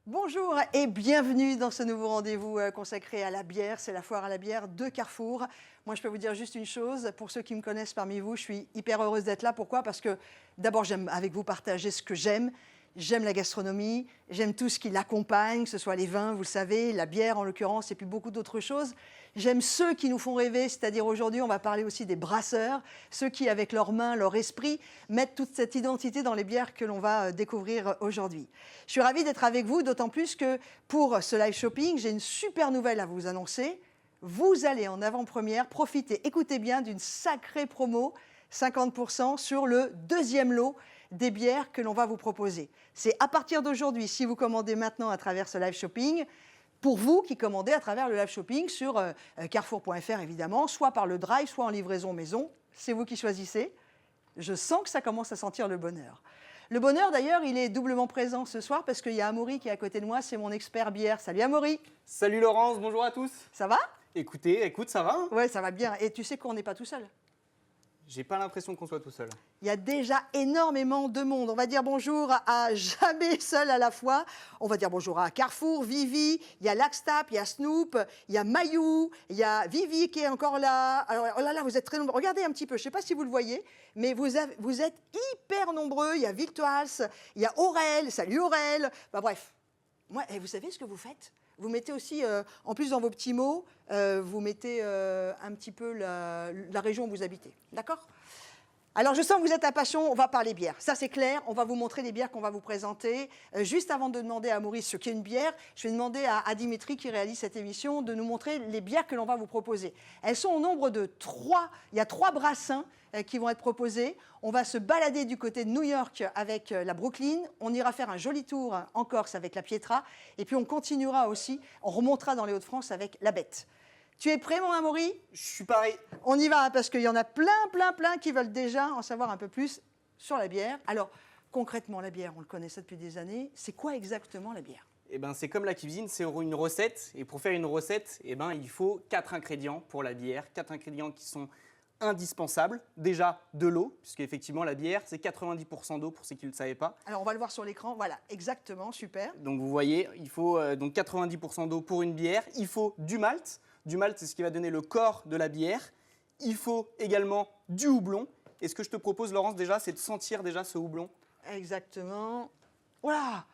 Bonjour et bienvenue dans ce nouveau rendez-vous consacré à la bière. C'est la foire à la bière de Carrefour. Moi, je peux vous dire juste une chose. Pour ceux qui me connaissent parmi vous, je suis hyper heureuse d'être là. Pourquoi? Parce que d'abord, j'aime avec vous partager ce que j'aime. J'aime la gastronomie, j'aime tout ce qui l'accompagne, que ce soit les vins, vous le savez, la bière en l'occurrence, et puis beaucoup d'autres choses. J'aime ceux qui nous font rêver, c'est-à-dire aujourd'hui, on va parler aussi des brasseurs, ceux qui, avec leurs mains, leur esprit, mettent toute cette identité dans les bières que l'on va découvrir aujourd'hui. Je suis ravie d'être avec vous, d'autant plus que pour ce live shopping, j'ai une super nouvelle à vous annoncer. Vous allez en avant-première profiter, écoutez bien, d'une sacrée promo, 50% sur le deuxième lot des bières que l'on va vous proposer. C'est à partir d'aujourd'hui, si vous commandez maintenant à travers ce live shopping, pour vous qui commandez à travers le live shopping sur carrefour.fr évidemment, soit par le drive, soit en livraison maison, c'est vous qui choisissez. Je sens que ça commence à sentir le bonheur. Le bonheur d'ailleurs, il est doublement présent ce soir parce qu'il y a Amaury qui est à côté de moi, c'est mon expert bière. Salut Amaury. Salut Laurence, bonjour à tous. Ça va? Écoute, ça va hein? Ouais, ça va bien. Et tu sais qu'on n'est pas tout seul. J'ai pas l'impression qu'on soit tout seul. Il y a déjà énormément de monde. On va dire bonjour à jamais seul à la fois. On va dire bonjour à Carrefour, Vivi, il y a Laxtap, il y a Snoop, il y a Mayou, il y a Vivi qui est encore là. Alors, oh là là, vous êtes très nombreux. Regardez un petit peu, je ne sais pas si vous le voyez, mais vous êtes hyper nombreux. Il y a Victoas, il y a Aurel, salut Aurel. Bah, bref, moi, vous savez ce que vous faites? Vous mettez aussi, en plus dans vos petits mots, vous mettez un petit peu la région où vous habitez. D'accord? Alors, je sens que vous êtes impatient, on va parler bière. Ça, c'est clair, on va vous montrer les bières qu'on va vous présenter. Juste avant de demander à Maurice ce qu'est une bière, je vais demander à Dimitri, qui réalise cette émission, de nous montrer les bières que l'on va vous proposer. Elles sont au nombre de 3. Il y a 3 brassins qui vont être proposés. On va se balader du côté de New York avec la Brooklyn. On ira faire un joli tour en Corse avec la Pietra. Et puis, on continuera aussi, on remontera dans les Hauts-de-France avec la Bête. Tu es prêt, mon Amaury? Je suis pareil. On y va, hein, parce qu'il y en a plein qui veulent déjà en savoir un peu plus sur la bière. Alors, concrètement, la bière, on le connaît ça depuis des années. C'est quoi exactement la bière? Eh ben, c'est comme la cuisine, c'est une recette. Et pour faire une recette, eh ben, il faut 4 ingrédients pour la bière. 4 ingrédients qui sont indispensables. Déjà, de l'eau, puisque effectivement la bière, c'est 90% d'eau pour ceux qui ne le savaient pas. Alors, on va le voir sur l'écran. Voilà, exactement, super. Donc, vous voyez, il faut donc 90% d'eau pour une bière. Il faut du malt. Du malt, c'est ce qui va donner le corps de la bière. Il faut également du houblon. Et ce que je te propose, Laurence, déjà, c'est de sentir déjà ce houblon. Exactement. Voilà.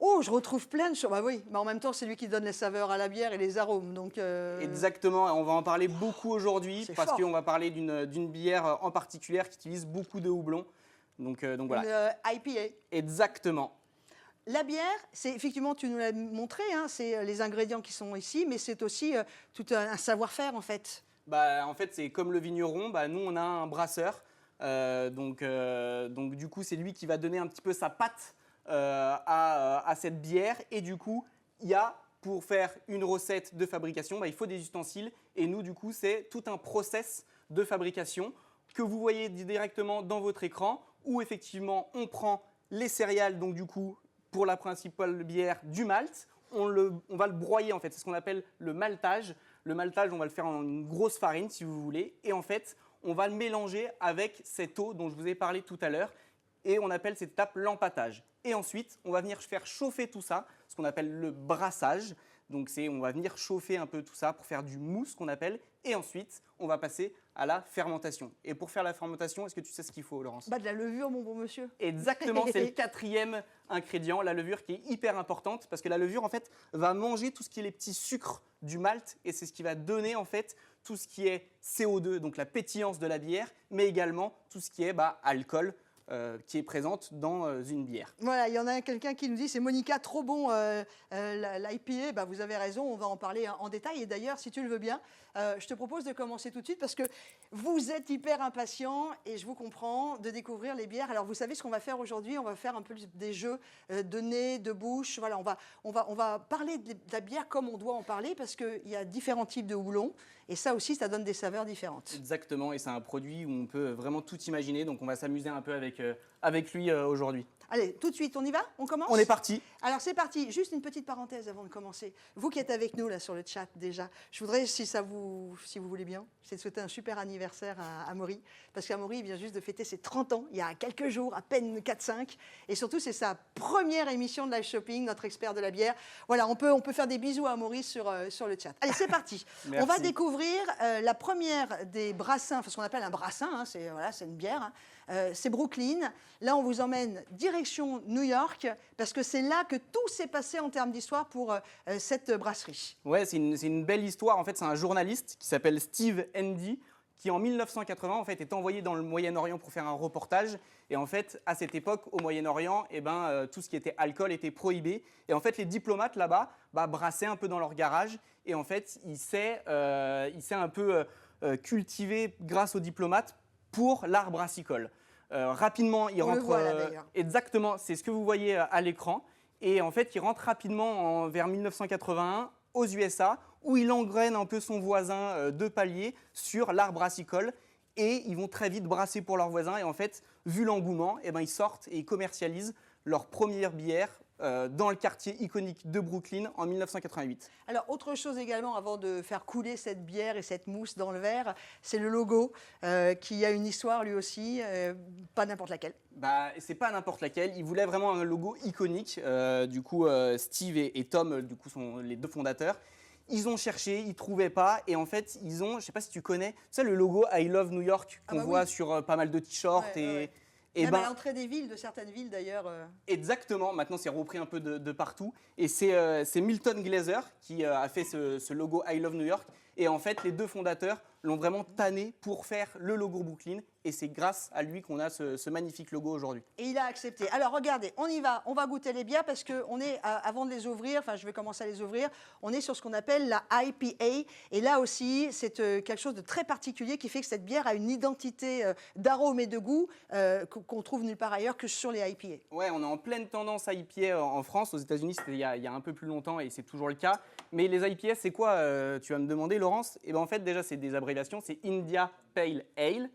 Oh, je retrouve plein de choses. Bah oui, mais en même temps, c'est lui qui donne les saveurs à la bière et les arômes. Donc, Exactement, on va en parler beaucoup aujourd'hui parce fort. qu'on va parler d'une bière en particulier qui utilise beaucoup de houblon. Donc voilà. Une IPA. Exactement. La bière, c'est effectivement, tu nous l'as montré, hein, c'est les ingrédients qui sont ici, mais c'est aussi tout un savoir-faire en fait. Bah, en fait, c'est comme le vigneron, bah, nous on a un brasseur. Donc du coup, c'est lui qui va donner un petit peu sa patte à cette bière. Et du coup, pour faire une recette de fabrication, bah, il faut des ustensiles. Et nous, du coup, c'est tout un process de fabrication que vous voyez directement dans votre écran, où effectivement, on prend les céréales, donc du coup, pour la principale bière, du malt. On va le broyer en fait, c'est ce qu'on appelle le maltage. Le maltage, on va le faire en une grosse farine si vous voulez. Et en fait, on va le mélanger avec cette eau dont je vous ai parlé tout à l'heure. Et on appelle cette étape l'empâtage. Et ensuite, on va venir faire chauffer tout ça, ce qu'on appelle le brassage. Donc on va venir chauffer un peu tout ça pour faire du mousse qu'on appelle. Et ensuite, on va passer à la fermentation. Et pour faire la fermentation, est-ce que tu sais ce qu'il faut, Laurence? Bah, de la levure, mon bon monsieur. Exactement, c'est le 4e ingrédient, la levure qui est hyper importante parce que la levure, en fait, va manger tout ce qui est les petits sucres du malt et c'est ce qui va donner, en fait, tout ce qui est CO2, donc la pétillance de la bière, mais également tout ce qui est alcool. Qui est présente dans une bière. Voilà, il y en a quelqu'un qui nous dit, c'est Monica, trop bon l'IPA. Bah, vous avez raison, on va en parler en détail. Et d'ailleurs, si tu le veux bien, je te propose de commencer tout de suite parce que vous êtes hyper impatient et je vous comprends de découvrir les bières. Alors, vous savez ce qu'on va faire aujourd'hui? On va faire un peu des jeux de nez, de bouche. Voilà, on va parler de la bière comme on doit en parler parce qu'il y a différents types de houblon. Et ça aussi, ça donne des saveurs différentes. Exactement, et c'est un produit où on peut vraiment tout imaginer. Donc, on va s'amuser un peu avec avec lui aujourd'hui. Allez, tout de suite, on y va? On commence? On est parti. Alors c'est parti, juste une petite parenthèse avant de commencer. Vous qui êtes avec nous là sur le chat déjà, je voudrais, si vous voulez bien, c'est de souhaiter un super anniversaire à Amaury, parce qu'Amaury vient juste de fêter ses 30 ans, il y a quelques jours, à peine 4-5, et surtout c'est sa première émission de live shopping, notre expert de la bière. Voilà, on peut faire des bisous à Amaury sur le chat. Allez, c'est parti. On va découvrir la première des brassins, enfin ce qu'on appelle un brassin, hein, c'est une bière, hein. C'est Brooklyn. Là, on vous emmène direction New York parce que c'est là que tout s'est passé en termes d'histoire pour cette brasserie. Ouais, c'est une belle histoire. En fait, c'est un journaliste qui s'appelle Steve Handy qui, en 1980, en fait, est envoyé dans le Moyen-Orient pour faire un reportage. Et en fait, à cette époque, au Moyen-Orient, tout ce qui était alcool était prohibé. Et en fait, les diplomates là-bas brassaient un peu dans leur garage. Et en fait, il s'est un peu cultivé grâce aux diplomates pour l'art brassicole. Rapidement, il rentre. Le voit, là, d'ailleurs. Exactement, c'est ce que vous voyez à l'écran. Et en fait, il rentre rapidement vers 1981 aux USA, où il engraine un peu son voisin de palier sur l'art brassicole. Et ils vont très vite brasser pour leurs voisins. Et en fait, vu l'engouement, ils sortent et ils commercialisent leur première bière dans le quartier iconique de Brooklyn en 1988. Alors, autre chose également, avant de faire couler cette bière et cette mousse dans le verre, c'est le logo qui a une histoire lui aussi, pas n'importe laquelle. C'est pas n'importe laquelle, il voulait vraiment un logo iconique. Steve et Tom, sont les deux fondateurs. Ils ont cherché, ils ne trouvaient pas, et en fait, je ne sais pas si tu connais, le logo I Love New York qu'on voit sur pas mal de t-shirts. Même à l'entrée des villes, de certaines villes d'ailleurs. Exactement, maintenant c'est repris un peu de partout. Et c'est Milton Glaser qui a fait ce logo I Love New York. Et en fait, les deux fondateurs l'ont vraiment tanné pour faire le logo Brooklyn. Et c'est grâce à lui qu'on a ce magnifique logo aujourd'hui. Et il a accepté. Alors regardez, on y va, on va goûter les bières parce qu'on est, avant de les ouvrir, enfin je vais commencer à les ouvrir, on est sur ce qu'on appelle la IPA. Et là aussi, c'est quelque chose de très particulier qui fait que cette bière a une identité d'arôme et de goût qu'on trouve nulle part ailleurs que sur les IPA. Ouais, on est en pleine tendance IPA en France. Aux États-Unis, c'était il y a un peu plus longtemps et c'est toujours le cas. Mais les IPA, c'est quoi tu vas me demander, Laurence? En fait, déjà, c'est des abréviations. C'est India Pale Ale.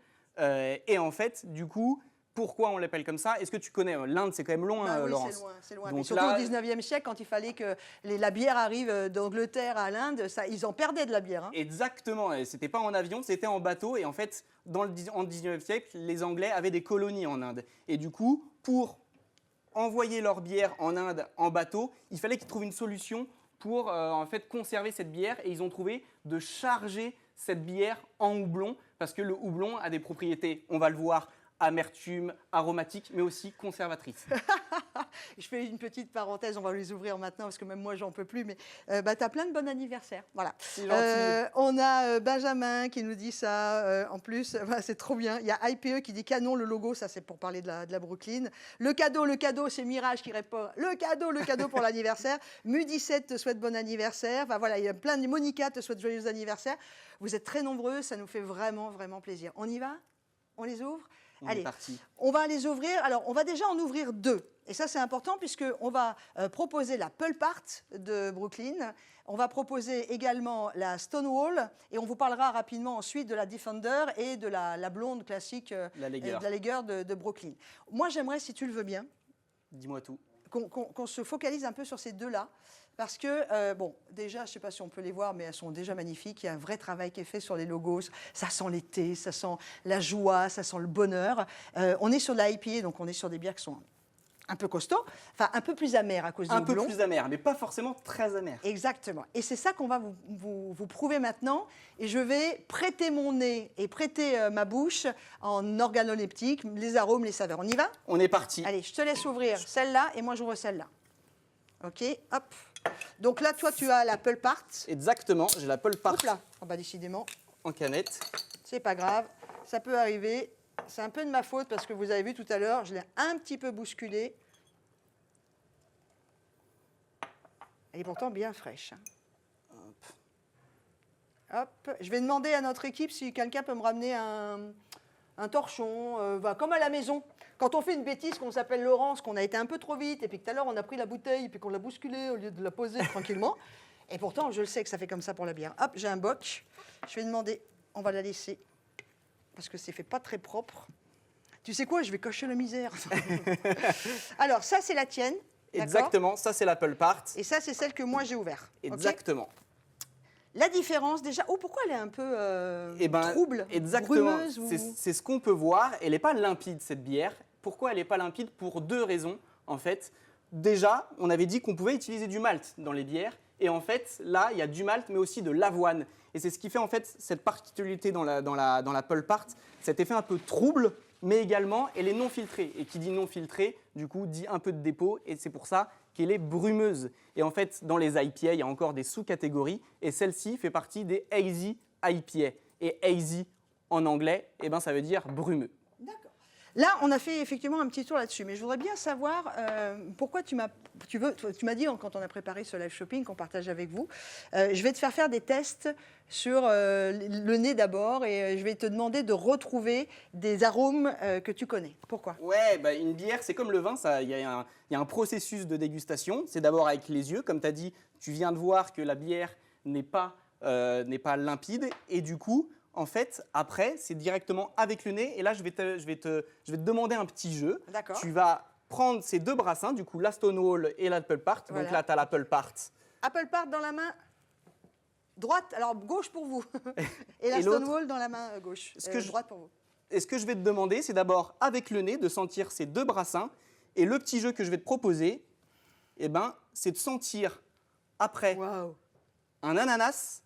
Et en fait, du coup, pourquoi on l'appelle comme ça? Est-ce que tu connais? L'Inde, c'est quand même loin, oui, Laurence. c'est loin. Donc, surtout au 19e siècle, quand il fallait que la bière arrive d'Angleterre à l'Inde, ils en perdaient de la bière. Hein. Exactement. C'était pas en avion, c'était en bateau. Et en fait, en 19e siècle, les Anglais avaient des colonies en Inde. Et du coup, pour envoyer leur bière en Inde en bateau, il fallait qu'ils trouvent une solution pour en fait conserver cette bière. Et ils ont trouvé de charger cette bière en houblon, parce que le houblon a des propriétés, on va le voir, amertume, aromatique, mais aussi conservatrice. Je fais une petite parenthèse, on va les ouvrir maintenant, parce que même moi, j'en peux plus, mais tu as plein de bons anniversaires. Voilà. C'est gentil. On a Benjamin qui nous dit ça, en plus, c'est trop bien. Il y a IPE qui dit canon, le logo, ça c'est pour parler de la Brooklyn. Le cadeau, c'est Mirage qui répond, le cadeau pour l'anniversaire. Mu17 te souhaite bon anniversaire. Enfin, voilà, il y a plein de... Monica te souhaite joyeux anniversaire. Vous êtes très nombreux, ça nous fait vraiment, vraiment plaisir. On y va? On les ouvre? Allez, on va les ouvrir. Alors, on va déjà en ouvrir deux. Et ça, c'est important puisqu'on va proposer la Pulp Art de Brooklyn. On va proposer également la Stonewall. Et on vous parlera rapidement ensuite de la Defender et de la blonde classique de la Lager de Brooklyn. Moi, j'aimerais, si tu le veux bien, dis-moi tout, qu'on se focalise un peu sur ces deux-là. Parce que, déjà, je ne sais pas si on peut les voir, mais elles sont déjà magnifiques. Il y a un vrai travail qui est fait sur les logos. Ça sent l'été, ça sent la joie, ça sent le bonheur. On est sur de la IPA, donc on est sur des bières qui sont un peu costauds, enfin un peu plus amères à cause du houblon. Un peu plus amères, mais pas forcément très amères. Exactement. Et c'est ça qu'on va vous prouver maintenant. Et je vais prêter mon nez et prêter ma bouche en organoleptique, les arômes, les saveurs. On y va? On est parti. Allez, je te laisse ouvrir celle-là et moi j'ouvre celle-là. OK, hop. Donc là, toi, tu as la Pulp Art. Exactement, j'ai la Pulp Art. Hop là, décidément. En canette. C'est pas grave, ça peut arriver. C'est un peu de ma faute parce que vous avez vu tout à l'heure, je l'ai un petit peu bousculée. Elle est pourtant bien fraîche. Hop. Je vais demander à notre équipe si quelqu'un peut me ramener un torchon, comme à la maison. Quand on fait une bêtise qu'on s'appelle Laurence, qu'on a été un peu trop vite, et puis que tout à l'heure on a pris la bouteille, et puis qu'on l'a bousculée au lieu de la poser tranquillement. Et pourtant, je le sais que ça fait comme ça pour la bière. Hop, j'ai un boc. Je vais demander, on va la laisser, parce que c'est fait pas très propre. Tu sais quoi, je vais cocher la misère. Alors, ça, c'est la tienne. Exactement, ça c'est l'Apple Part. Et ça, c'est celle que moi, j'ai ouverte. Exactement. La différence, déjà... Oh, pourquoi elle est un peu trouble, exactement. brumeuse ou... C'est ce qu'on peut voir. Elle n'est pas limpide, cette bière. Pourquoi elle n'est pas limpide? Pour deux raisons, en fait. Déjà, on avait dit qu'on pouvait utiliser du malt dans les bières. Et en fait, là, il y a du malt, mais aussi de l'avoine. Et c'est ce qui fait, en fait, cette particularité dans l'Apple Part, cet effet un peu trouble, mais également, elle est non filtrée. Et qui dit non filtrée, du coup, dit un peu de dépôt. Et c'est pour ça qu'elle est brumeuse. Et en fait, dans les IPA, il y a encore des sous-catégories. Et celle-ci fait partie des Hazy IPA. Et Hazy, en anglais, eh ben, ça veut dire brumeux. D'accord. Là, on a fait effectivement un petit tour là-dessus, mais je voudrais bien savoir pourquoi tu m'as dit quand on a préparé ce live shopping qu'on partage avec vous, je vais te faire des tests sur le nez d'abord et je vais te demander de retrouver des arômes que tu connais. Pourquoi? Ouais, bah, une bière, c'est comme le vin, il y a un processus de dégustation. C'est d'abord avec les yeux, comme tu as dit, tu viens de voir que la bière n'est pas limpide et du coup, en fait, après, c'est directement avec le nez. Et là, je vais te demander un petit jeu. D'accord. Tu vas prendre ces deux brassins, du coup, la Stonewall et l'Apple Part. Voilà. Donc là, tu as l'Apple Part. Apple Part dans la main droite, alors gauche pour vous. Et la Et l'autre, Stonewall dans la main gauche, droite pour vous. Et ce que je vais te demander, c'est d'abord, avec le nez, de sentir ces deux brassins. Et le petit jeu que je vais te proposer, eh ben, c'est de sentir après Waouh. un ananas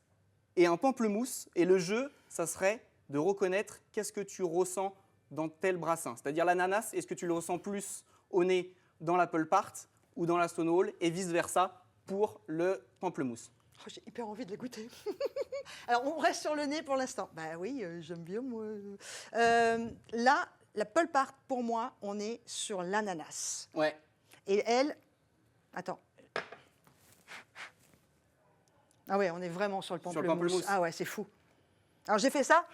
et un pamplemousse. Et le jeu, ça serait de reconnaître qu'est-ce que tu ressens dans tel brassin. C'est-à-dire l'ananas, est-ce que tu le ressens plus au nez dans l'Apple Part ou dans la Stonewall et vice-versa pour le pamplemousse. Oh, j'ai hyper envie de les goûter. Alors, on reste sur le nez pour l'instant. Bah oui, j'aime bien, moi. Là, l'Apple Part, pour moi, on est sur l'ananas. Ouais. Et elle... Attends. Ah ouais, on est vraiment sur le pamplemousse. Sur le pamplemousse. Ah ouais, c'est fou. Alors, j'ai fait ça.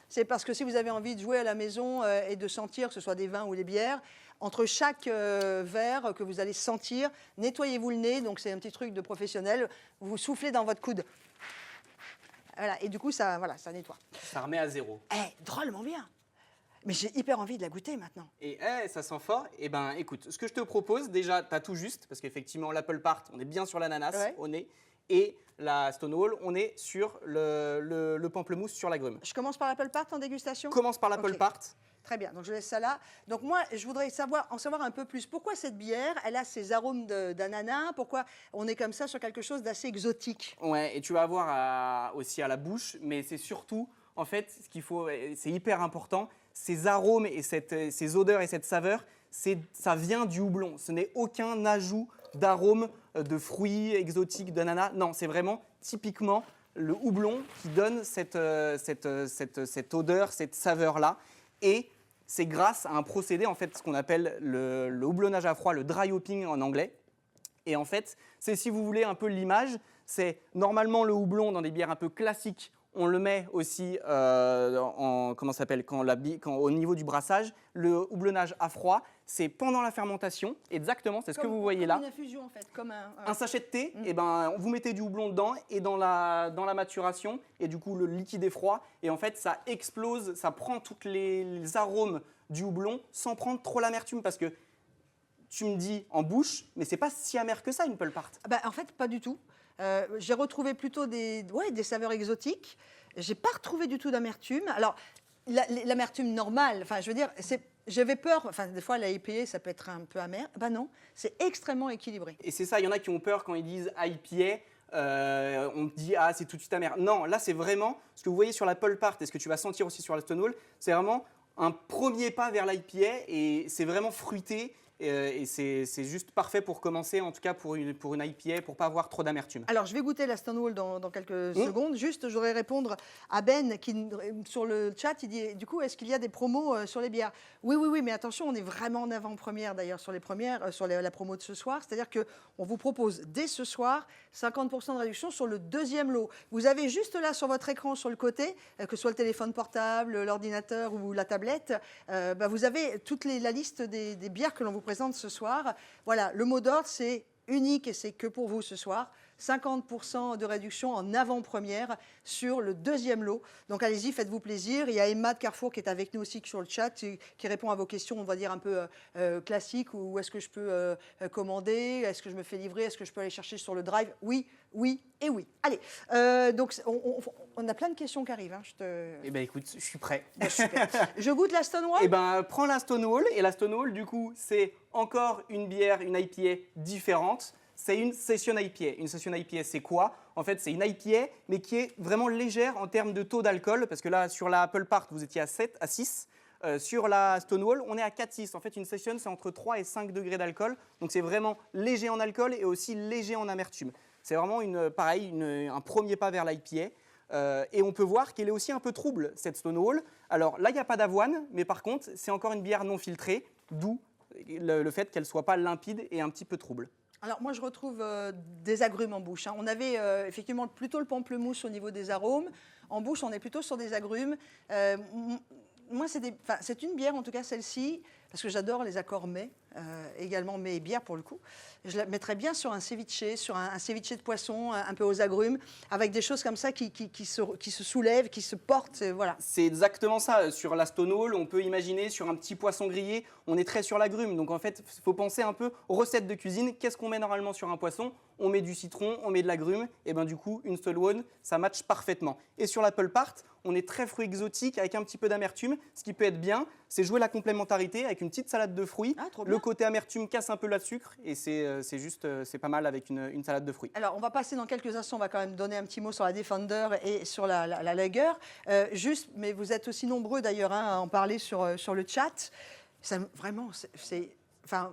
C'est parce que si vous avez envie de jouer à la maison et de sentir, que ce soit des vins ou des bières, entre chaque verre que vous allez sentir, nettoyez-vous le nez. Donc, c'est un petit truc de professionnel. Vous soufflez dans votre coude. Voilà. Et du coup, ça nettoie. Ça remet à zéro. Drôlement bien. Mais j'ai hyper envie de la goûter maintenant. Et ça sent fort. Eh ben, écoute, ce que je te propose, déjà, tu as tout juste, parce qu'effectivement, l'Apple Part, on est bien sur l'ananas au nez. Et la Stonewall, on est sur le pamplemousse sur l'agrumes. Je commence par l'Apple Part en dégustation? Commence par l'Apple Part. Très bien, donc je laisse ça là. Donc moi, je voudrais en savoir un peu plus. Pourquoi cette bière, elle a ces arômes d'ananas? Pourquoi on est comme ça sur quelque chose d'assez exotique? Ouais, et tu vas voir aussi à la bouche, mais c'est surtout, en fait, ce qu'il faut, c'est hyper important, ces arômes et ces odeurs et cette saveur, ça vient du houblon. Ce n'est aucun ajout d'arômes de fruits exotiques, d'ananas. Non, c'est vraiment typiquement le houblon qui donne cette odeur, cette saveur-là. Et c'est grâce à un procédé, en fait, ce qu'on appelle le houblonnage à froid, le dry hopping en anglais. Et en fait, c'est, si vous voulez un peu l'image, c'est normalement le houblon dans des bières un peu classiques, on le met aussi au niveau du brassage. Le houblonnage à froid, c'est pendant la fermentation, exactement, c'est ce que vous voyez là. Comme une infusion en fait, comme un sachet de thé, et ben, vous mettez du houblon dedans et dans la maturation, et du coup le liquide est froid, et en fait ça explose, ça prend tous les arômes du houblon sans prendre trop l'amertume, parce que tu me dis en bouche, mais c'est pas si amer que ça une Apple Part. En fait, pas du tout. J'ai retrouvé plutôt des saveurs exotiques. J'ai pas retrouvé du tout d'amertume. Alors, l'amertume normale, enfin, je veux dire, j'avais peur, enfin, des fois, la IPA, ça peut être un peu amer. Ben non, c'est extrêmement équilibré. Et c'est ça, il y en a qui ont peur quand ils disent IPA, on dit, ah, c'est tout de suite amer. Non, là, c'est vraiment, ce que vous voyez sur l'Apple Part et ce que tu vas sentir aussi sur la Stonewall, c'est vraiment un premier pas vers l'IPA et c'est vraiment fruité. Et c'est juste parfait pour commencer, en tout cas pour une IPA, pour ne pas avoir trop d'amertume. Alors, je vais goûter la Stonewall dans quelques secondes. Juste, je voudrais répondre à Ben qui, sur le chat, il dit, du coup, est-ce qu'il y a des promos sur les bières? Oui, mais attention, on est vraiment en avant-première d'ailleurs sur les premières, sur la promo de ce soir. C'est-à-dire qu'on vous propose dès ce soir 50% de réduction sur le deuxième lot. Vous avez juste là sur votre écran, sur le côté, que ce soit le téléphone portable, l'ordinateur ou la tablette, vous avez toute la liste des bières que l'on vous présente ce soir. Voilà, le mot d'ordre, c'est unique et c'est que pour vous ce soir. 50% de réduction en avant-première sur le deuxième lot. Donc allez-y, faites-vous plaisir. Il y a Emma de Carrefour qui est avec nous aussi sur le chat, qui répond à vos questions, on va dire un peu classiques. Où est-ce que je peux commander? Est-ce que je me fais livrer? Est-ce que je peux aller chercher sur le drive? Oui, oui et oui. Allez, donc on a plein de questions qui arrivent. Hein. Eh ben écoute, je suis prêt. Bon, super. Je goûte la Stonewall. Eh ben prends la Stonewall. Et la Stonewall, du coup, c'est encore une bière, une IPA différente. C'est une session IPA. Une session IPA, c'est quoi? En fait, c'est une IPA, mais qui est vraiment légère en termes de taux d'alcool. Parce que là, sur la Apple Part, vous étiez à 7, à 6. Sur la Stonewall, on est à 4,6. En fait, une session, c'est entre 3 et 5 degrés d'alcool. Donc, c'est vraiment léger en alcool et aussi léger en amertume. C'est vraiment un premier pas vers l'IPA. Et on peut voir qu'elle est aussi un peu trouble, cette Stonewall. Alors là, il n'y a pas d'avoine, mais par contre, c'est encore une bière non filtrée, d'où le fait qu'elle ne soit pas limpide et un petit peu trouble. Alors moi, je retrouve des agrumes en bouche. Hein. On avait effectivement plutôt le pamplemousse au niveau des arômes. En bouche, on est plutôt sur des agrumes. Moi, c'est une bière, en tout cas celle-ci, parce que j'adore les accords mets, également mets et bière pour le coup. Je la mettrais bien sur un ceviche, sur un ceviche de poisson, un peu aux agrumes, avec des choses comme ça qui se soulèvent, qui se portent, voilà. C'est exactement ça. Sur la Stonewall, on peut imaginer sur un petit poisson grillé, on est très sur l'agrume. Donc en fait, il faut penser un peu aux recettes de cuisine. Qu'est-ce qu'on met normalement sur un poisson? On met du citron, on met de l'agrume, et bien du coup, une Stonewall, ça matche parfaitement. Et sur l'Apple Part, on est très fruits exotiques avec un petit peu d'amertume. Ce qui peut être bien, c'est jouer la complémentarité avec une petite salade de fruits. Ah, trop bien. Le côté amertume casse un peu le sucre et c'est pas mal avec une salade de fruits. Alors, on va passer dans quelques instants, on va quand même donner un petit mot sur la Defender et sur la Lager. Juste, mais vous êtes aussi nombreux d'ailleurs à en parler sur le chat. Ça, vraiment, enfin,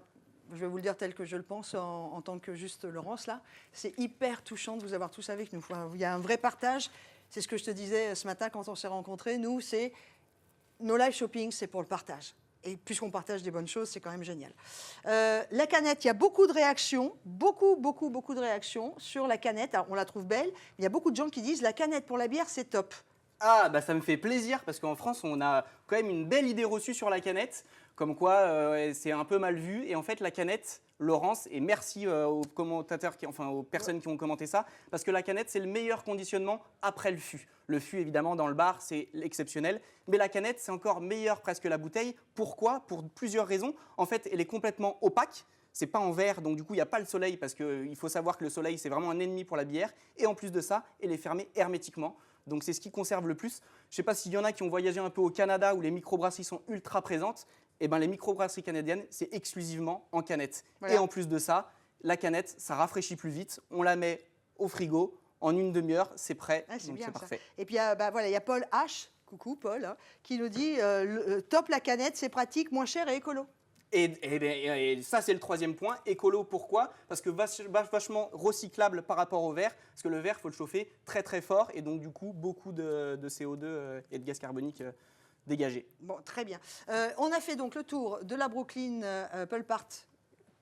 je vais vous le dire tel que je le pense en tant que juste Laurence là. C'est hyper touchant de vous avoir tous avec nous. Enfin, il y a un vrai partage. C'est ce que je te disais ce matin quand on s'est rencontrés. Nous, c'est nos live shopping, c'est pour le partage. Et puisqu'on partage des bonnes choses, c'est quand même génial. La canette, il y a beaucoup de réactions, beaucoup de réactions sur la canette. Alors, on la trouve belle. Il y a beaucoup de gens qui disent la canette pour la bière, c'est top. Ah, bah ça me fait plaisir parce qu'en France, on a quand même une belle idée reçue sur la canette, comme quoi c'est un peu mal vu. Et en fait, la canette, Laurence, et merci aux commentateurs, aux personnes qui ont commenté ça, parce que la canette, c'est le meilleur conditionnement après le fût. Le fût, évidemment, dans le bar, c'est exceptionnel. Mais la canette, c'est encore meilleur presque la bouteille. Pourquoi? Pour plusieurs raisons. En fait, elle est complètement opaque. C'est pas en verre, donc du coup, il n'y a pas le soleil, parce qu'il faut savoir que le soleil, c'est vraiment un ennemi pour la bière. Et en plus de ça, elle est fermée hermétiquement. Donc c'est ce qui conserve le plus. Je ne sais pas s'il y en a qui ont voyagé un peu au Canada où les microbrasseries sont ultra présentes. Eh ben, les microbrasseries canadiennes, c'est exclusivement en canette. Voilà. Et en plus de ça, la canette, ça rafraîchit plus vite. On la met au frigo. En une demi-heure, c'est prêt. Ah, c'est parfait. Et puis, voilà, il y a Paul H, coucou Paul, hein, qui nous dit top la canette, c'est pratique, moins cher et écolo. Et ça, c'est le troisième point. Écolo, pourquoi? Parce que vachement recyclable par rapport au verre. Parce que le verre, il faut le chauffer très très fort. Et donc, du coup, beaucoup de CO2 et de gaz carbonique dégagés. Bon, très bien. On a fait donc le tour de la Brooklyn Apple Part,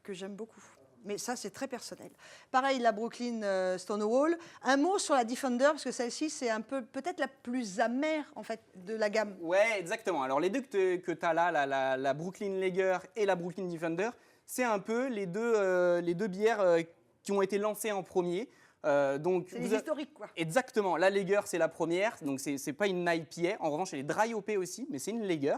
que j'aime beaucoup. Mais ça, c'est très personnel. Pareil, la Brooklyn Stonewall. Un mot sur la Defender, parce que celle-ci, c'est un peu peut-être la plus amère en fait, de la gamme. Ouais, exactement. Alors, les deux que tu as là, la Brooklyn Lager et la Brooklyn Defender, c'est un peu les deux bières qui ont été lancées en premier. C'est les historiques, quoi. Exactement. La Lager, c'est la première. Donc, c'est pas une IPA. En revanche, elle est dry hopée aussi, mais c'est une Lager.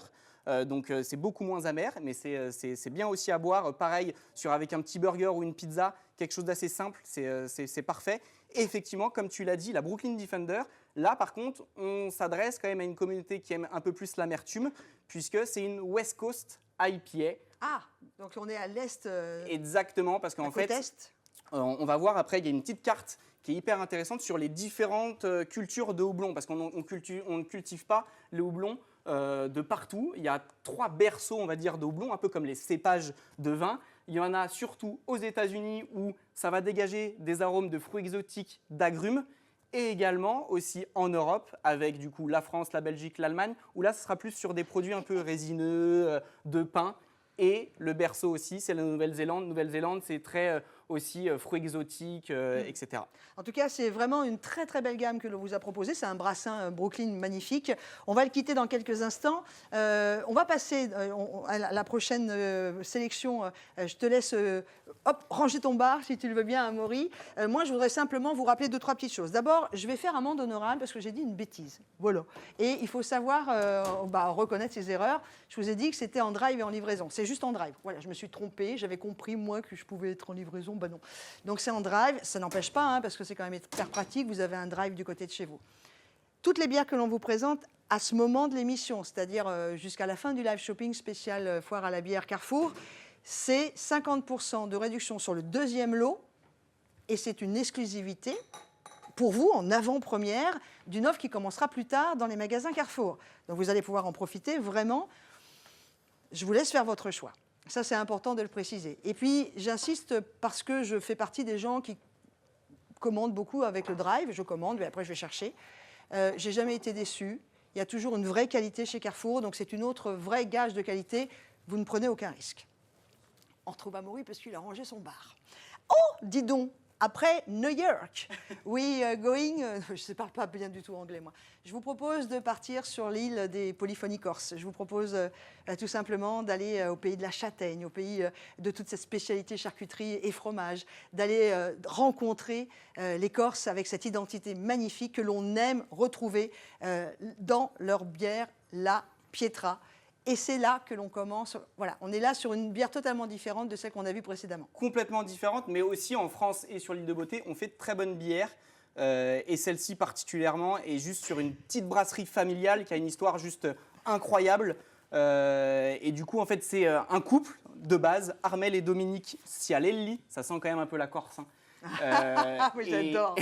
Donc c'est beaucoup moins amer, mais c'est bien aussi à boire. Pareil, avec un petit burger ou une pizza, quelque chose d'assez simple, c'est parfait. Et effectivement, comme tu l'as dit, la Brooklyn Defender, là par contre, on s'adresse quand même à une communauté qui aime un peu plus l'amertume, puisque c'est une West Coast IPA. Ah, donc on est à l'est. Exactement, parce qu'en fait, on va voir après, il y a une petite carte qui est hyper intéressante sur les différentes cultures de houblon, parce qu'on ne cultive pas le houblon de partout. Il y a 3 berceaux, on va dire, de houblon, un peu comme les cépages de vin. Il y en a surtout aux États-Unis où ça va dégager des arômes de fruits exotiques, d'agrumes, et également aussi en Europe avec du coup la France, la Belgique, l'Allemagne, où là ce sera plus sur des produits un peu résineux, de pain. Et le berceau aussi, c'est la Nouvelle-Zélande. Nouvelle-Zélande, c'est très aussi fruits exotiques, etc. En tout cas, c'est vraiment une très très belle gamme que l'on vous a proposée. C'est un brassin Brooklyn magnifique. On va le quitter dans quelques instants. On va passer à la prochaine sélection. Je te laisse ranger ton bar si tu le veux bien, Amaury. Moi, je voudrais simplement vous rappeler 2-3 petites choses. D'abord, je vais faire amende honorable parce que j'ai dit une bêtise. Voilà. Et il faut savoir reconnaître ses erreurs. Je vous ai dit que c'était en drive et en livraison. C'est juste en drive. Voilà, je me suis trompée. J'avais compris, moi, que je pouvais être en livraison. Ben non. Donc c'est en drive. Ça n'empêche pas, parce que c'est quand même hyper pratique. Vous avez un drive du côté de chez vous. Toutes les bières que l'on vous présente à ce moment de l'émission, c'est-à-dire jusqu'à la fin du live shopping spécial foire à la bière Carrefour, c'est 50% de réduction sur le deuxième lot. Et c'est une exclusivité pour vous, en avant-première, d'une offre qui commencera plus tard dans les magasins Carrefour. Donc vous allez pouvoir en profiter vraiment. Je vous laisse faire votre choix. Ça, c'est important de le préciser. Et puis, j'insiste parce que je fais partie des gens qui commandent beaucoup avec le drive. Je commande, mais après, je vais chercher. J'ai jamais été déçue. Il y a toujours une vraie qualité chez Carrefour. Donc, c'est une autre vraie gage de qualité. Vous ne prenez aucun risque. On retrouve Amaury parce qu'il a rangé son bar. Oh, dis donc, après New York, je ne parle pas bien du tout anglais moi, je vous propose de partir sur l'île des polyphonies corses. Je vous propose tout simplement d'aller au pays de la châtaigne, au pays de toute cette spécialité charcuterie et fromage, d'aller rencontrer les Corses avec cette identité magnifique que l'on aime retrouver dans leur bière, la Pietra. Et c'est là que l'on commence. Voilà, on est là sur une bière totalement différente de celle qu'on a vue précédemment. Complètement différente, mais aussi en France et sur l'île de Beauté, on fait de très bonnes bières. Et celle-ci particulièrement est juste sur une petite brasserie familiale qui a une histoire juste incroyable. Et du coup, en fait, c'est un couple de base, Armel et Dominique Cialelli. Ça sent quand même un peu la Corse. Oui, j'adore.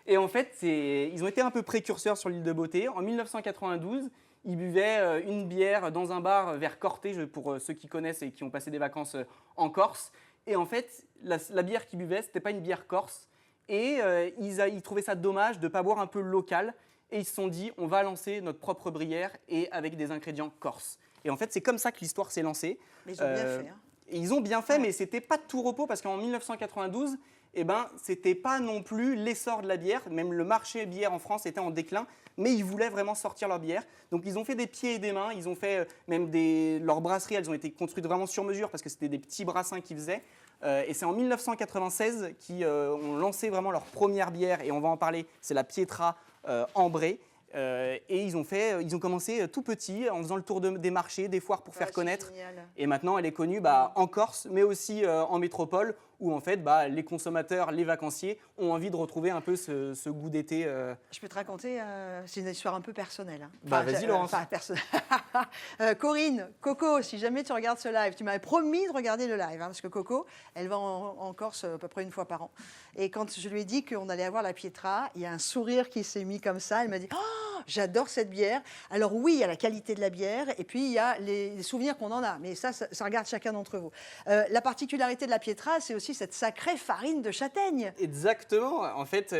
Et en fait, ils ont été un peu précurseurs sur l'île de Beauté. En 1992, ils buvaient une bière dans un bar vers Corté, pour ceux qui connaissent et qui ont passé des vacances en Corse. Et en fait, la bière qu'ils buvaient, ce n'était pas une bière corse. Et ils trouvaient ça dommage de ne pas boire un peu local. Et ils se sont dit, on va lancer notre propre bière et avec des ingrédients corses. Et en fait, c'est comme ça que l'histoire s'est lancée. Mais ils ont bien fait. Et ils ont bien fait, mais ce n'était pas de tout repos parce qu'en 1992, ce n'était pas non plus l'essor de la bière. Même le marché bière en France était en déclin. Mais ils voulaient vraiment sortir leur bière. Donc ils ont fait des pieds et des mains, ils ont fait leurs brasseries, elles ont été construites vraiment sur mesure parce que c'était des petits brassins qu'ils faisaient. Et c'est en 1996 qu'ils ont lancé vraiment leur première bière, et on va en parler, c'est la Pietra ambrée. Et ils ont commencé tout petit en faisant le tour des marchés, des foires pour faire connaître. Génial. Et maintenant elle est connue en Corse, mais aussi en métropole, où en fait les consommateurs, les vacanciers ont envie de retrouver un peu ce goût d'été. Je peux te raconter, c'est une histoire un peu personnelle. Vas-y Laurence. Corinne, Coco, si jamais tu regardes ce live, tu m'avais promis de regarder le live, parce que Coco, elle va en Corse à peu près une fois par an. Et quand je lui ai dit qu'on allait avoir la Pietra, il y a un sourire qui s'est mis comme ça. Elle m'a dit oh, j'adore cette bière. Alors oui, il y a la qualité de la bière, et puis il y a les souvenirs qu'on en a. Mais ça regarde chacun d'entre vous. La particularité de la Pietra, c'est aussi cette sacrée farine de châtaigne. Exactement. En fait,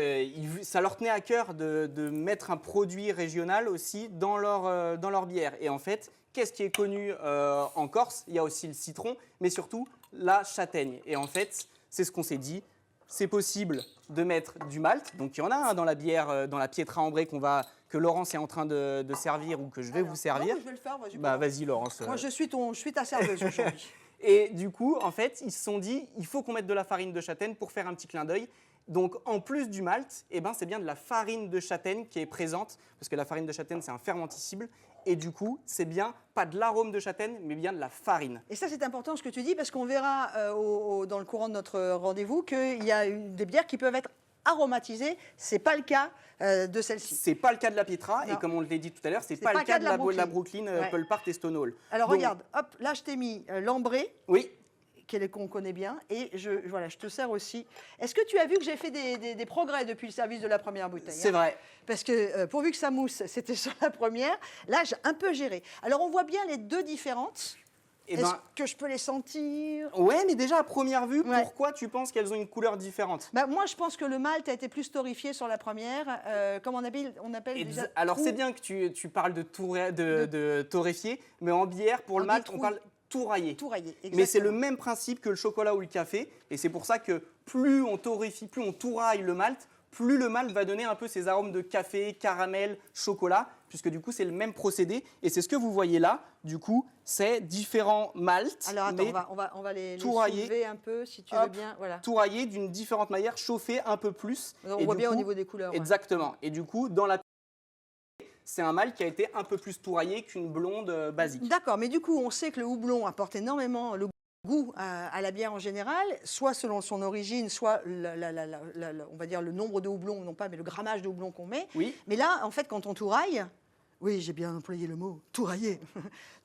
ça leur tenait à cœur de mettre un produit régional aussi dans leur bière. Et en fait, qu'est-ce qui est connu en Corse? Il y a aussi le citron, mais surtout la châtaigne. Et en fait, c'est ce qu'on s'est dit. C'est possible de mettre du malt. Donc il y en a dans la bière, dans la Pietra ambrée que Laurence est en train de servir ou que je vais vous servir. Non, je vais le faire. Vas-y Laurence. Moi, je suis ta serveuse aujourd'hui. Et du coup, en fait, ils se sont dit, il faut qu'on mette de la farine de châtaigne pour faire un petit clin d'œil. Donc, en plus du malt, c'est bien de la farine de châtaigne qui est présente, parce que la farine de châtaigne, c'est un fermenticible. Et du coup, c'est bien pas de l'arôme de châtaigne, mais bien de la farine. Et ça, c'est important ce que tu dis, parce qu'on verra dans le courant de notre rendez-vous qu'il y a des bières qui peuvent être aromatisées. C'est pas le cas de celle-ci. C'est pas le cas de la Pietra, et comme on l'a dit tout à l'heure, c'est pas le cas de la Brooklyn Polpart et Stonewall. Alors regarde, hop, là je t'ai mis l'ambrée. Oui. Qu'on connaît bien, et je te sers aussi. Est-ce que tu as vu que j'ai fait des progrès depuis le service de la première bouteille? C'est vrai. Parce que pourvu que ça mousse, c'était sur la première, là j'ai un peu géré. Alors on voit bien les deux différentes. Est-ce que je peux les sentir? Ouais, mais déjà à première vue, pourquoi tu penses qu'elles ont une couleur différente? Moi, je pense que le malt a été plus torréfié sur la première. Comment on appelle déjà alors, c'est bien que tu parles de torréfié, mais en bière, pour le malt, on parle touraillé. Touraillé, exactement. Mais c'est le même principe que le chocolat ou le café. Et c'est pour ça que plus on torréfie, plus on touraille le malt, plus le malt va donner un peu ces arômes de café, caramel, chocolat, puisque du coup c'est le même procédé. Et c'est ce que vous voyez là, du coup, c'est différents malts. Alors attends, mais on va les touraillés. soulever un peu si tu Hop, veux bien. Voilà. touraillés d'une différente manière, chauffés un peu plus. On Et voit du bien au coup, niveau des couleurs. Ouais. Exactement. Et du coup, dans la c'est un malt qui a été un peu plus touraillé qu'une blonde basique. D'accord, mais du coup, on sait que le houblon apporte énormément le goût à la bière en général, soit selon son origine, soit on va dire le nombre de houblons, non pas, mais le grammage de houblon qu'on met. Oui. Mais là, en fait, quand on touraille, oui, j'ai bien employé le mot tourailler.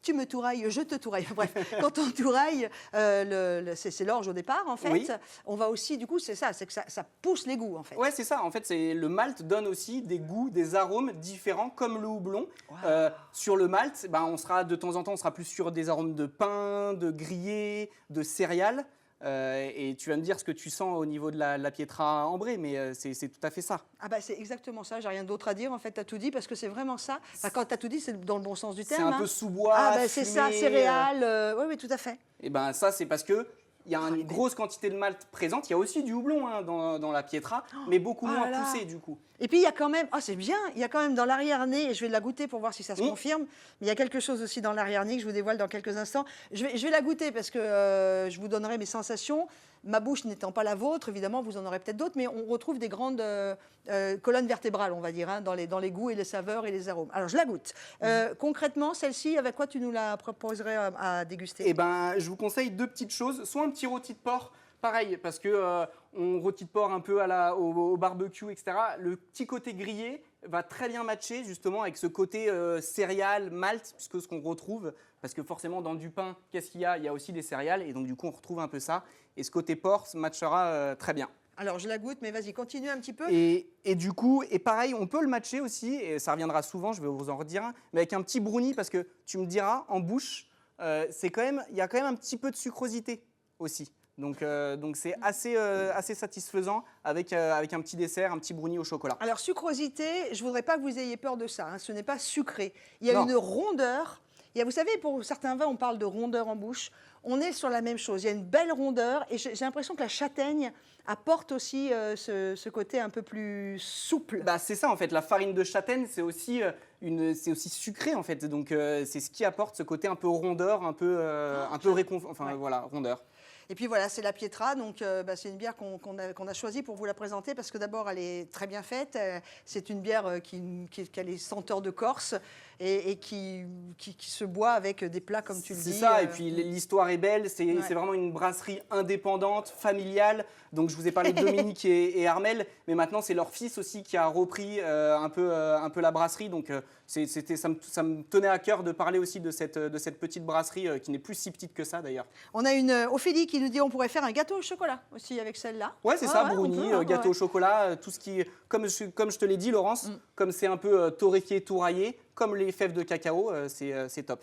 Tu me tourailles, je te touraille. Bref, quand on touraille, c'est l'orge au départ, en fait. Oui. On va aussi, du coup, c'est ça, c'est que ça pousse les goûts, en fait. Ouais, c'est ça. En fait, le malt donne aussi des goûts, des arômes différents, comme le houblon. Wow. Sur le malt, ben, on sera de temps en temps, on sera plus sur des arômes de pain, de grillé, de céréales. Et tu vas me dire ce que tu sens au niveau de la Pietra ambrée, mais c'est tout à fait ça. Ah bah c'est exactement ça, j'ai rien d'autre à dire, en fait, tu as tout dit, parce que c'est vraiment ça. Enfin, quand tu as tout dit, c'est dans le bon sens du terme. C'est un peu sous-bois, Ah bah c'est ça, fumé, céréales, oui, oui, tout à fait. Et ben ça, c'est parce que il y a une grosse quantité de malt présente. Il y a aussi du houblon hein, dans la Pietra, mais beaucoup moins là là. poussé du coup. Et puis il y a quand même, ah c'est bien, il y a quand même dans l'arrière-nez, et je vais la goûter pour voir si ça se confirme, mais il y a quelque chose aussi dans l'arrière-nez que je vous dévoile dans quelques instants. Je vais la goûter parce que je vous donnerai mes sensations. Ma bouche n'étant pas la vôtre, évidemment, vous en aurez peut-être d'autres, mais on retrouve des grandes colonnes vertébrales, on va dire, hein, dans les goûts et les saveurs et les arômes. Alors je la goûte. Concrètement, celle-ci, avec quoi tu nous la proposerais à déguster? Eh ben, je vous conseille deux petites choses. Soit un petit rôti de porc, pareil, parce que on rôti de porc un peu au barbecue, etc. Le petit côté grillé va très bien matcher justement avec ce côté céréales, malt, puisque ce qu'on retrouve, parce que forcément dans du pain, qu'est-ce qu'il y a? Il y a aussi des céréales, et donc du coup on retrouve un peu ça. Et ce côté porc matchera très bien. Alors je la goûte, mais vas-y, continue un petit peu. Et du coup, et pareil, on peut le matcher aussi, et ça reviendra souvent, je vais vous en redire un, mais avec un petit brownie, parce que tu me diras, en bouche, il y a quand même un petit peu de sucrosité aussi. Donc c'est assez satisfaisant avec un petit dessert, un petit brownie au chocolat. Alors sucrosité, je ne voudrais pas que vous ayez peur de ça, hein, ce n'est pas sucré. Il y a Non. une rondeur. Vous savez, pour certains vins, on parle de rondeur en bouche. On est sur la même chose. Il y a une belle rondeur et j'ai l'impression que la châtaigne apporte aussi ce côté un peu plus souple. Bah, c'est ça en fait, la farine de châtaigne c'est aussi sucré en fait, donc c'est ce qui apporte ce côté un peu rondeur, un peu réconfort, Ouais. voilà, rondeur. Et puis voilà, c'est la Pietra, donc c'est une bière qu'on a choisie pour vous la présenter parce que d'abord elle est très bien faite, c'est une bière qui a les senteurs de Corse et qui se boit avec des plats comme tu le dis. C'est ça, et puis l'histoire est belle, c'est Ouais. vraiment une brasserie indépendante, familiale. Donc je vous ai parlé de Dominique et Armel, mais maintenant c'est leur fils aussi qui a repris un peu la brasserie. Donc ça me tenait à cœur de parler aussi de cette petite brasserie qui n'est plus si petite que ça d'ailleurs. On a une Ophélie qui nous dit on pourrait faire un gâteau au chocolat aussi avec celle-là. Ouais, c'est Ah ça, ouais, on brownie, peut, hein, gâteau ouais. au chocolat, tout ce qui, comme je te l'ai dit, Laurence, comme c'est un peu torréfié, touraillé, comme les fèves de cacao, c'est top.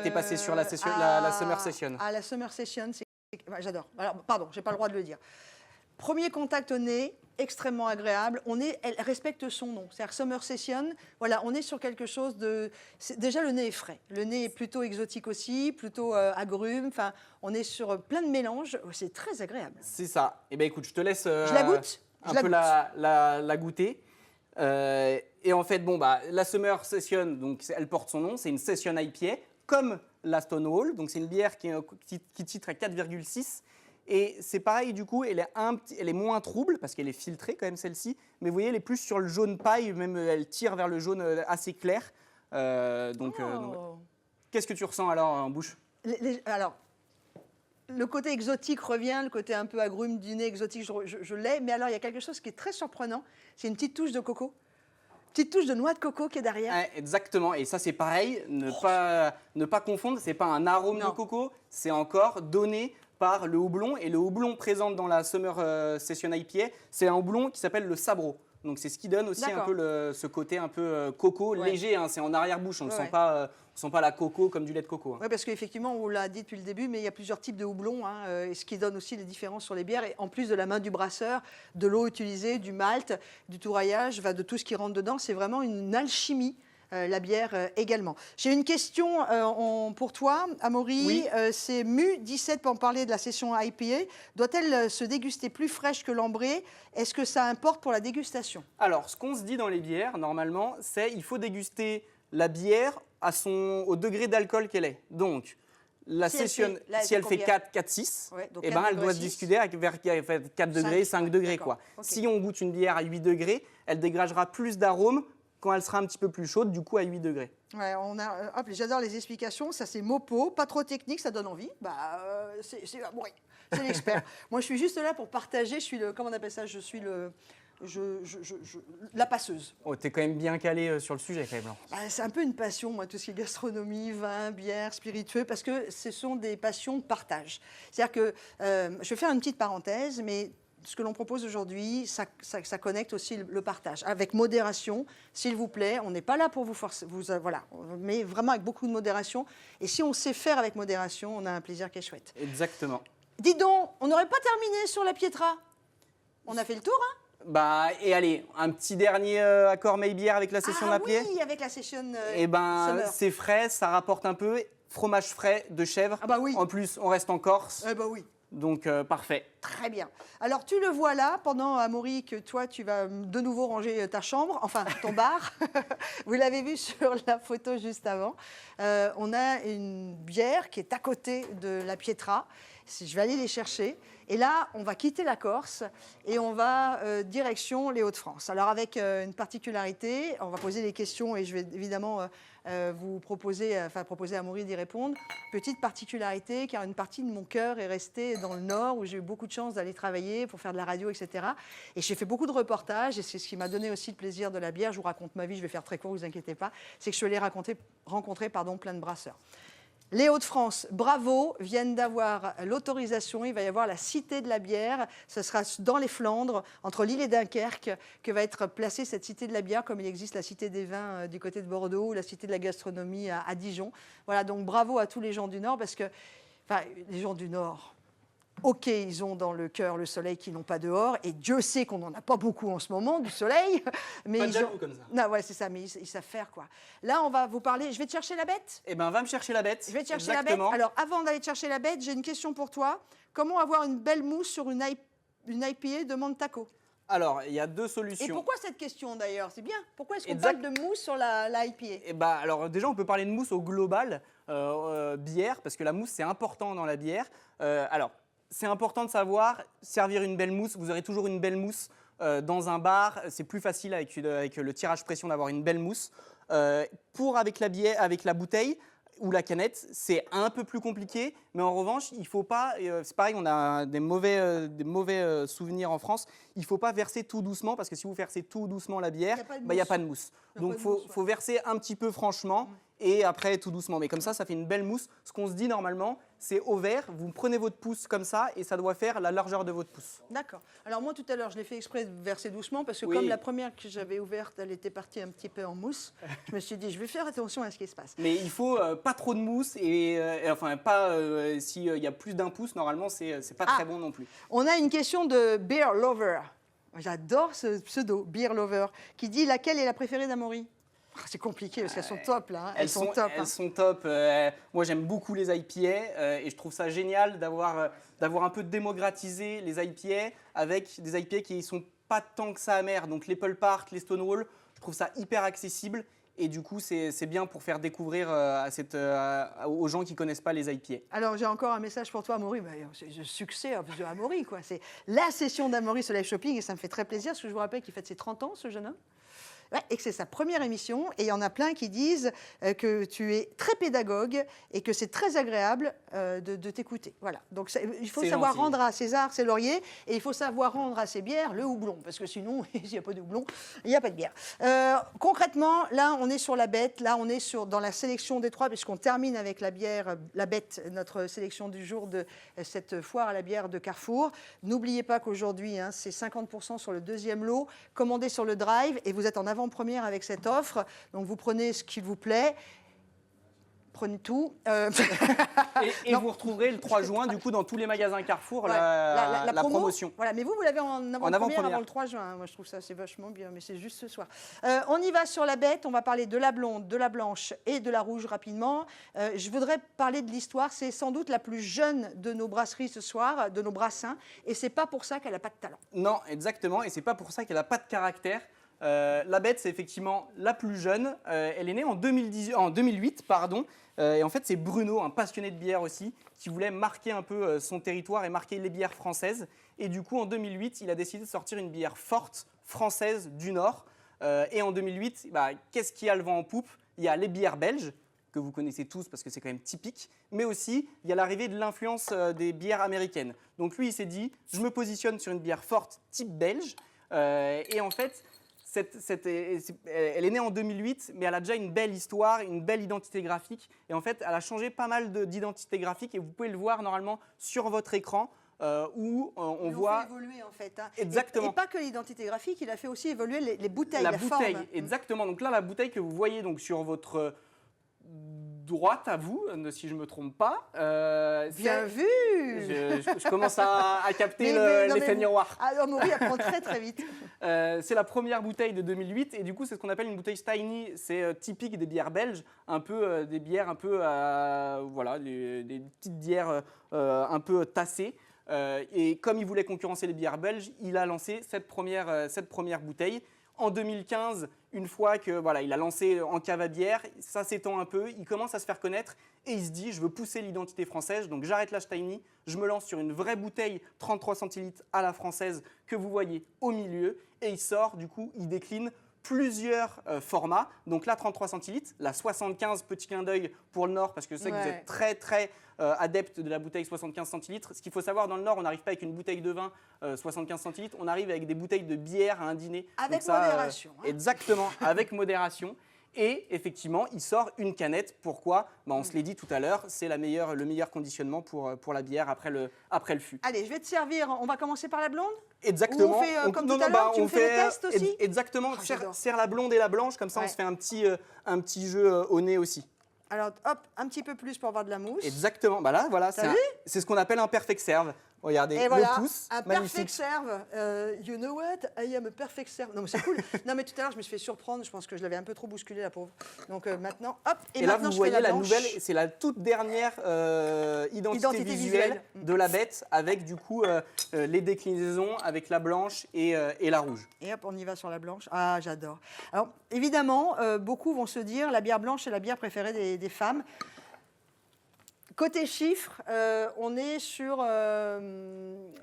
T'es passé sur la Summer Session. Ah, la Summer Session, j'adore. Alors, pardon, j'ai pas le droit de le dire. Premier contact au nez, extrêmement agréable. Elle respecte son nom. C'est-à-dire Summer Session, voilà, on est sur quelque chose de... Déjà, le nez est frais. Le nez est plutôt exotique aussi, plutôt agrume. Enfin, on est sur plein de mélanges. C'est très agréable. C'est ça. Eh bien, écoute, je te laisse Je la goûte. la goûter. Et en fait, bon, bah, la Summer Session, donc, elle porte son nom. C'est une Session IPA, comme la Stonewall. Donc, c'est une bière qui titre à 4,6. Et c'est pareil, du coup, elle est moins trouble, parce qu'elle est filtrée quand même, celle-ci. Mais vous voyez, elle est plus sur le jaune paille, même elle tire vers le jaune assez clair. Donc, qu'est-ce que tu ressens alors en bouche? Alors, le côté exotique revient, le côté un peu agrume du nez exotique, je l'ai. Mais alors, il y a quelque chose qui est très surprenant. C'est une petite touche de coco. Petite touche de noix de coco qui est derrière. Ouais, exactement. Et ça, c'est pareil. Ne pas confondre. C'est pas un arôme Non. de coco. C'est encore donné par le houblon. Et le houblon présent dans la Summer Session IPA, c'est un houblon qui s'appelle le Sabro. Donc, c'est ce qui donne aussi un peu ce côté un peu coco léger. Hein. C'est en arrière-bouche. On ne sent pas la coco comme du lait de coco. Hein. Oui, parce qu'effectivement, on l'a dit depuis le début, mais il y a plusieurs types de houblons, hein, et ce qui donne aussi les différences sur les bières. Et en plus de la main du brasseur, de l'eau utilisée, du malt, du touraillage, de tout ce qui rentre dedans, c'est vraiment une alchimie la bière également. J'ai une question pour toi, Amaury. Oui. C'est Mu17 pour en parler de la session IPA. Doit-elle se déguster plus fraîche que l'ambrée? Est-ce que ça importe pour la dégustation? Alors, ce qu'on se dit dans les bières, normalement, c'est qu'il faut déguster la bière au degré d'alcool qu'elle est. Donc, la Si elle session, fait- là, elle si fait elle fait combien? 4, 4, 6, Ouais, donc eh 4 ben, elle degrés doit se 6. discuter vers 4 degrés, 5 degrés. d'accord. Quoi. Ok. Si on goûte une bière à 8 degrés, elle dégagera plus d'arômes quand elle sera un petit peu plus chaude, du coup à 8 degrés. Ouais, hop, j'adore les explications. Ça, c'est Mopo, pas trop technique, ça donne envie. Oui, c'est l'expert. Moi, je suis juste là pour partager. Je suis comment on appelle ça? Je suis la passeuse. Oh, t'es quand même bien calé sur le sujet, quand même. Laurence. C'est un peu une passion, moi, tout ce qui est gastronomie, vin, bière, spiritueux, parce que ce sont des passions de partage. C'est-à-dire que, je vais faire une petite parenthèse, mais ce que l'on propose aujourd'hui, ça connecte aussi le partage. Avec modération, s'il vous plaît, on n'est pas là pour vous forcer, voilà, mais vraiment avec beaucoup de modération. Et si on sait faire avec modération, on a un plaisir qui est chouette. Exactement. Dis donc, on n'aurait pas terminé sur la Pietra? On a fait le tour, hein? Bah, et allez, un petit dernier accord Maybière avec la session d'APA. Oui, avec la session Eh ben, Summer. c'est frais, ça rapporte un peu. Fromage frais de chèvre. Ah bah oui. En plus, on reste en Corse. Eh ben oui. Donc, parfait. Très bien. Alors, tu le vois là, pendant, Amaury, que toi, tu vas de nouveau ranger ta chambre, enfin, ton bar. Vous l'avez vu sur la photo juste avant. On a une bière qui est à côté de la Pietra. Je vais aller les chercher. Et là, on va quitter la Corse et on va direction les Hauts-de-France. Alors, avec une particularité, on va poser des questions et je vais évidemment vous proposer à Amaury d'y répondre. Petite particularité, car une partie de mon cœur est restée dans le Nord, où j'ai eu beaucoup de chance d'aller travailler pour faire de la radio, etc. Et j'ai fait beaucoup de reportages, et c'est ce qui m'a donné aussi le plaisir de la bière. Je vous raconte ma vie, je vais faire très court, ne vous inquiétez pas. C'est que je suis allée rencontrer plein de brasseurs. Les Hauts-de-France, bravo, viennent d'avoir l'autorisation. Il va y avoir la Cité de la bière. Ce sera dans les Flandres, entre Lille et Dunkerque, que va être placée cette Cité de la bière, comme il existe la Cité des vins du côté de Bordeaux ou la Cité de la gastronomie à Dijon. Voilà, donc bravo à tous les gens du Nord, parce que, les gens du Nord, ok, ils ont dans le cœur le soleil qu'ils n'ont pas dehors, et Dieu sait qu'on n'en a pas beaucoup en ce moment, du soleil. Mais Pas de jaloux comme ça. Non, ouais, c'est ça, mais ils savent faire, quoi. Là, on va vous parler... Je vais te chercher la bête. Eh ben, va me chercher la bête. Je vais te chercher Exactement. la bête. Alors, avant d'aller te chercher la bête, j'ai une question pour toi. Comment avoir une belle mousse sur une IPA demande Taco? Alors, il y a deux Et solutions. pourquoi cette question, d'ailleurs? C'est bien. Pourquoi est-ce qu'on Exact. parle de mousse sur la IPA? Eh ben, alors, déjà, on peut parler de mousse au global, bière, parce que la mousse, c'est important dans la bière. Alors, c'est important de savoir servir une belle mousse. Vous aurez toujours une belle mousse dans un bar. C'est plus facile avec le tirage pression d'avoir une belle mousse. Avec la bière, avec la bouteille ou la canette, c'est un peu plus compliqué. Mais en revanche, il ne faut pas. C'est pareil, on a des mauvais souvenirs en France. Il ne faut pas verser tout doucement, parce que si vous versez tout doucement la bière, il n'y a pas de mousse. Donc, il faut verser un petit peu franchement. Et après, tout doucement. Mais comme ça fait une belle mousse. Ce qu'on se dit normalement, c'est au verre, vous prenez votre pouce comme ça et ça doit faire la largeur de votre pouce. D'accord. Alors moi, tout à l'heure, je l'ai fait exprès de verser doucement parce que Oui. comme la première que j'avais ouverte, elle était partie un petit peu en mousse, je me suis dit, je vais faire attention à ce qui se passe. Mais il faut pas trop de mousse s'il y a plus d'un pouce, normalement, c'est pas très bon non plus. On a une question de Beer Lover. J'adore ce pseudo, Beer Lover, qui dit laquelle est la préférée d'Amaury? C'est compliqué parce qu'elles sont top là. Hein. Elles sont top. Elles sont top. Moi, j'aime beaucoup les IPA et je trouve ça génial d'avoir un peu démocratisé les IPA avec des IPA qui ne sont pas tant que ça amers. Donc, les Pulp Art, les Stonewall, je trouve ça hyper accessible. Et du coup, c'est bien pour faire découvrir aux gens qui ne connaissent pas les IPA. Alors, j'ai encore un message pour toi, Amaury. C'est le succès de Amaury, quoi. C'est la session d'Amaury sur Live Shopping et ça me fait très plaisir parce que je vous rappelle qu'il fête ses 30 ans, ce jeune homme. Ouais, et que c'est sa première émission. Et il y en a plein qui disent que tu es très pédagogue et que c'est très agréable de t'écouter. Voilà. Donc, il faut savoir rendre à César ses lauriers et il faut savoir rendre à ses bières le houblon. Parce que sinon, s'il n'y a pas de houblon, il n'y a pas de bière. Concrètement, là, on est sur la bête. Là, on est dans la sélection des trois, puisqu'on termine avec la bière, la bête, notre sélection du jour de cette foire à la bière de Carrefour. N'oubliez pas qu'aujourd'hui, c'est 50% sur le deuxième lot, commandé sur le drive et vous êtes en avant-première avec cette offre. Donc, vous prenez ce qu'il vous plaît. prenez tout. Et vous retrouverez le 3 juin, du coup, dans tous les magasins Carrefour, Voilà, la promotion. Voilà, mais vous l'avez en avant-première avant le 3 juin. Moi, je trouve ça, c'est vachement bien, mais c'est juste ce soir. On y va sur la bête. On va parler de la blonde, de la blanche et de la rouge rapidement. Je voudrais parler de l'histoire. C'est sans doute la plus jeune de nos brasseries ce soir, de nos brassins, et c'est pas pour ça qu'elle n'a pas de talent. Non, exactement, et c'est pas pour ça qu'elle n'a pas de caractère. La bête, c'est effectivement la plus jeune. Elle est née en 2008, pardon. Et en fait, c'est Bruno, un passionné de bière aussi, qui voulait marquer un peu son territoire et marquer les bières françaises. Et du coup, en 2008, il a décidé de sortir une bière forte française du Nord. Et en 2008, qu'est-ce qui a le vent en poupe? Il y a les bières belges, que vous connaissez tous parce que c'est quand même typique, mais aussi il y a l'arrivée de l'influence des bières américaines. Donc lui, il s'est dit, je me positionne sur une bière forte type belge. Et en fait, elle est née en 2008, mais elle a déjà une belle histoire, une belle identité graphique. Et en fait, elle a changé pas mal d'identité graphique et vous pouvez le voir normalement sur votre écran. Où on voit fait évoluer en fait. Hein. Exactement. Et pas que l'identité graphique, il a fait aussi évoluer les bouteilles, la bouteille, forme. Exactement. Donc là, la bouteille que vous voyez donc sur votre droite à vous, si je ne me trompe pas. Bien vu. Je commence à capter l'effet miroir. Alors Maury apprend très très vite. C'est la première bouteille de 2008 et du coup c'est ce qu'on appelle une bouteille Steiny. C'est typique des bières belges, un peu des bières un peu voilà, des petites bières un peu tassées. Et comme il voulait concurrencer les bières belges, il a lancé cette première bouteille. En 2015, une fois que voilà, il a lancé en cave à bière, ça s'étend un peu, il commence à se faire connaître et il se dit je veux pousser l'identité française, donc j'arrête la Steiny, je me lance sur une vraie bouteille 33 centilitres à la française que vous voyez au milieu et il sort, du coup il décline plusieurs formats, donc la 33 centilitres, la 75, petit clin d'œil pour le Nord parce que je sais que vous êtes très très adepte de la bouteille 75 centilitres. Ce qu'il faut savoir, dans le Nord, on n'arrive pas avec une bouteille de vin 75 centilitres, on arrive avec des bouteilles de bière à un dîner. Avec modération. Exactement, avec modération. Et effectivement, il sort une canette. Pourquoi? On se l'est dit tout à l'heure, c'est le meilleur conditionnement pour la bière après le fût. Allez, je vais te servir. On va commencer par la blonde? Exactement. Ou on fait comme tout à l'heure, tu me fais les tests aussi? Exactement. Serre la blonde et la blanche, comme ça on se fait un petit jeu au nez aussi. Alors, hop, un petit peu plus pour avoir de la mousse. Exactement. Là, voilà, c'est ce qu'on appelle un perfect serve. Regardez, et voilà, le pouce, un magnifique. perfect serve. You know what? I am a perfect serve. Non, mais c'est cool. Non, mais tout à l'heure, je me suis fait surprendre. Je pense que je l'avais un peu trop bousculé, la pauvre. Donc maintenant, hop. Et là, vous voyez la nouvelle, c'est la toute dernière identité visuelle de la bête, avec du coup les déclinaisons avec la blanche et la rouge. Et hop, on y va sur la blanche. Ah, j'adore. Alors, évidemment, beaucoup vont se dire la bière blanche est la bière préférée des femmes. Côté chiffres, on est sur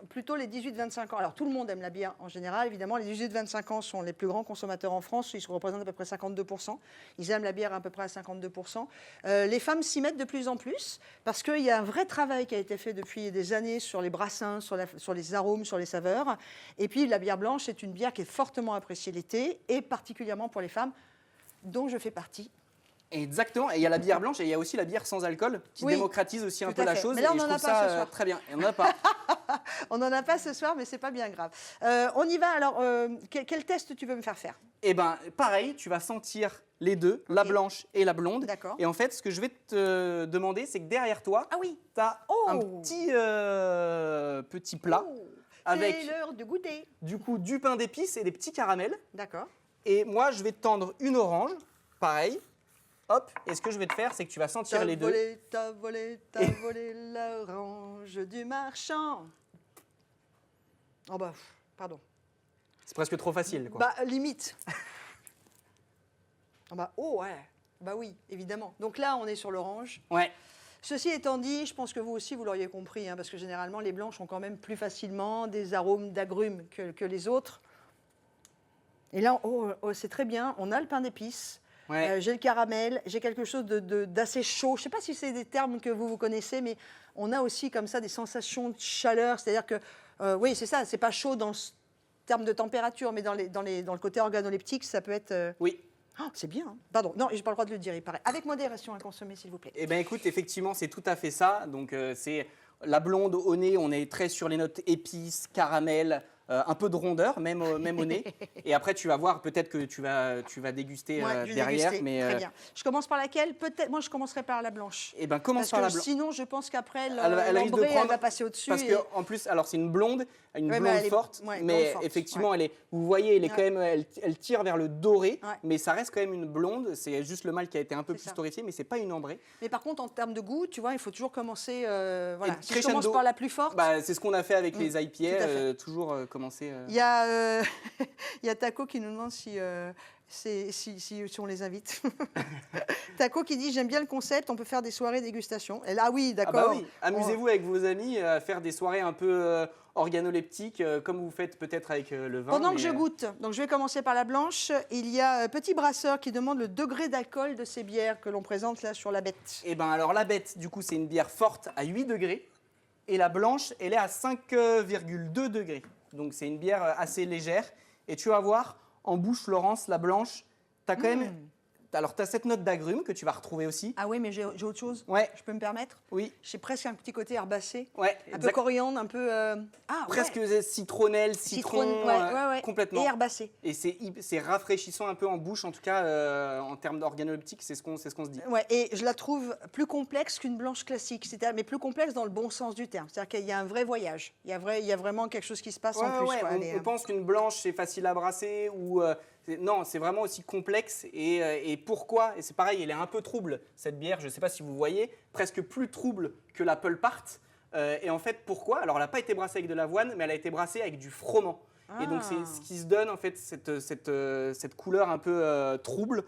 plutôt les 18-25 ans. Alors, tout le monde aime la bière en général, évidemment. Les 18-25 ans sont les plus grands consommateurs en France. Ils représentent à peu près 52%. Ils aiment la bière à peu près à 52%. Les femmes s'y mettent de plus en plus parce qu'il y a un vrai travail qui a été fait depuis des années sur les brassins, sur les arômes, sur les saveurs. Et puis, la bière blanche est une bière qui est fortement appréciée l'été et particulièrement pour les femmes, dont je fais partie. Exactement, et il y a la bière blanche et il y a aussi la bière sans alcool qui démocratise aussi un peu la chose. Mais là, on n'en a pas ce soir. Très bien, et on n'en a pas. On n'en a pas ce soir, mais c'est pas bien grave. On y va, alors, quel test tu veux me faire? Eh bien, pareil, tu vas sentir les deux, la blanche et la blonde. D'accord. Et en fait, ce que je vais te demander, c'est que derrière toi, tu as un petit plat avec c'est l'heure de goûter. Du coup, du pain d'épices et des petits caramels. D'accord. Et moi, je vais te tendre une orange, pareil. Hop, et ce que je vais te faire, c'est que tu vas sentir les deux. T'as volé l'orange du marchand. Oh bah, pardon. C'est presque trop facile, quoi. Bah, limite. Oh bah, oh ouais. Bah oui, évidemment. Donc là, on est sur l'orange. Ouais. Ceci étant dit, je pense que vous aussi, vous l'auriez compris, hein, parce que généralement, les blanches ont quand même plus facilement des arômes d'agrumes que les autres. Et là, c'est très bien. On a le pain d'épices. Ouais. J'ai le caramel, j'ai quelque chose d'assez chaud. Je ne sais pas si c'est des termes que vous connaissez, mais on a aussi comme ça des sensations de chaleur. C'est-à-dire que, oui, c'est ça, c'est pas chaud dans le terme de température, mais dans le côté organoleptique, ça peut être... Oui. Oh, c'est bien. Hein. Pardon, non, je n'ai pas le droit de le dire, il paraît. Avec modération à consommer, s'il vous plaît. Eh bien, écoute, effectivement, c'est tout à fait ça. Donc, c'est la blonde au nez, on est très sur les notes épices, caramel, un peu de rondeur, même au nez. Et après, tu vas voir, peut-être que tu vas déguster Ouais, je vais derrière. déguster. Mais, Très bien. Je commence par laquelle? Peut-être, moi je commencerai par la blanche. Eh ben, commence Parce par que la blanche. sinon, je pense qu'après, Elle risque de l'ambrée, elle prendre. va passer au-dessus. Parce que en plus, alors c'est une blonde Ouais, mais blonde elle est- forte, ouais, mais blonde forte, effectivement, ouais. vous voyez, elle est Ouais. quand même, elle tire vers le doré, Ouais. mais ça reste quand même une blonde. C'est juste le mâle qui a été un peu C'est plus ça. torréfié, mais c'est pas une ambrée. Mais par contre, en termes de goût, tu vois, il faut toujours commencer. Voilà. Et Si je crescendo. commence par la plus forte. Bah, c'est ce qu'on a fait avec les tout à IPA, fait. toujours commencer. Il y a, il y a Taco qui nous demande si on les invite. Taco qui dit j'aime bien le concept, on peut faire des soirées dégustation. Et là, oui, Ah d'accord. bah oui, amusez-vous avec vos amis à faire des soirées un peu organoleptiques, comme vous faites peut-être avec le vin. Pendant que mais, je goûte, donc je vais commencer par la blanche, il y a Petit Brasseur qui demande le degré d'alcool de ces bières que l'on présente là sur la bête. Eh ben alors la bête, du coup, c'est une bière forte à 8 degrés. Et la blanche, elle est à 5,2 degrés. Donc c'est une bière assez légère. Et tu vas voir, en bouche, Laurence, la blanche, tu as quand même... Alors, tu as cette note d'agrumes que tu vas retrouver aussi. Ah oui, mais j'ai autre chose. Ouais, Je peux me permettre? oui, J'ai presque un petit côté herbacé, ouais. un peu coriandre, un peu... Presque ouais. citronnelle, citron, ouais. complètement. Et herbacé. Et c'est rafraîchissant un peu en bouche, en tout cas, en termes d'organoleptique, c'est ce qu'on se dit. Ouais, et je la trouve plus complexe qu'une blanche classique, mais plus complexe dans le bon sens du terme. C'est-à-dire qu'il y a un vrai voyage. Il y a vraiment quelque chose qui se passe en plus. Ouais, quoi. on pense qu'une blanche, c'est facile à brasser ou... non, c'est vraiment aussi complexe. Et pourquoi? Et c'est pareil, elle est un peu trouble, cette bière. Je ne sais pas si vous voyez, presque plus trouble que la Pull Part. Et en fait, pourquoi? Alors, elle n'a pas été brassée avec de l'avoine, mais elle a été brassée avec du froment. Et donc, c'est ce qui se donne, en fait, cette couleur un peu trouble.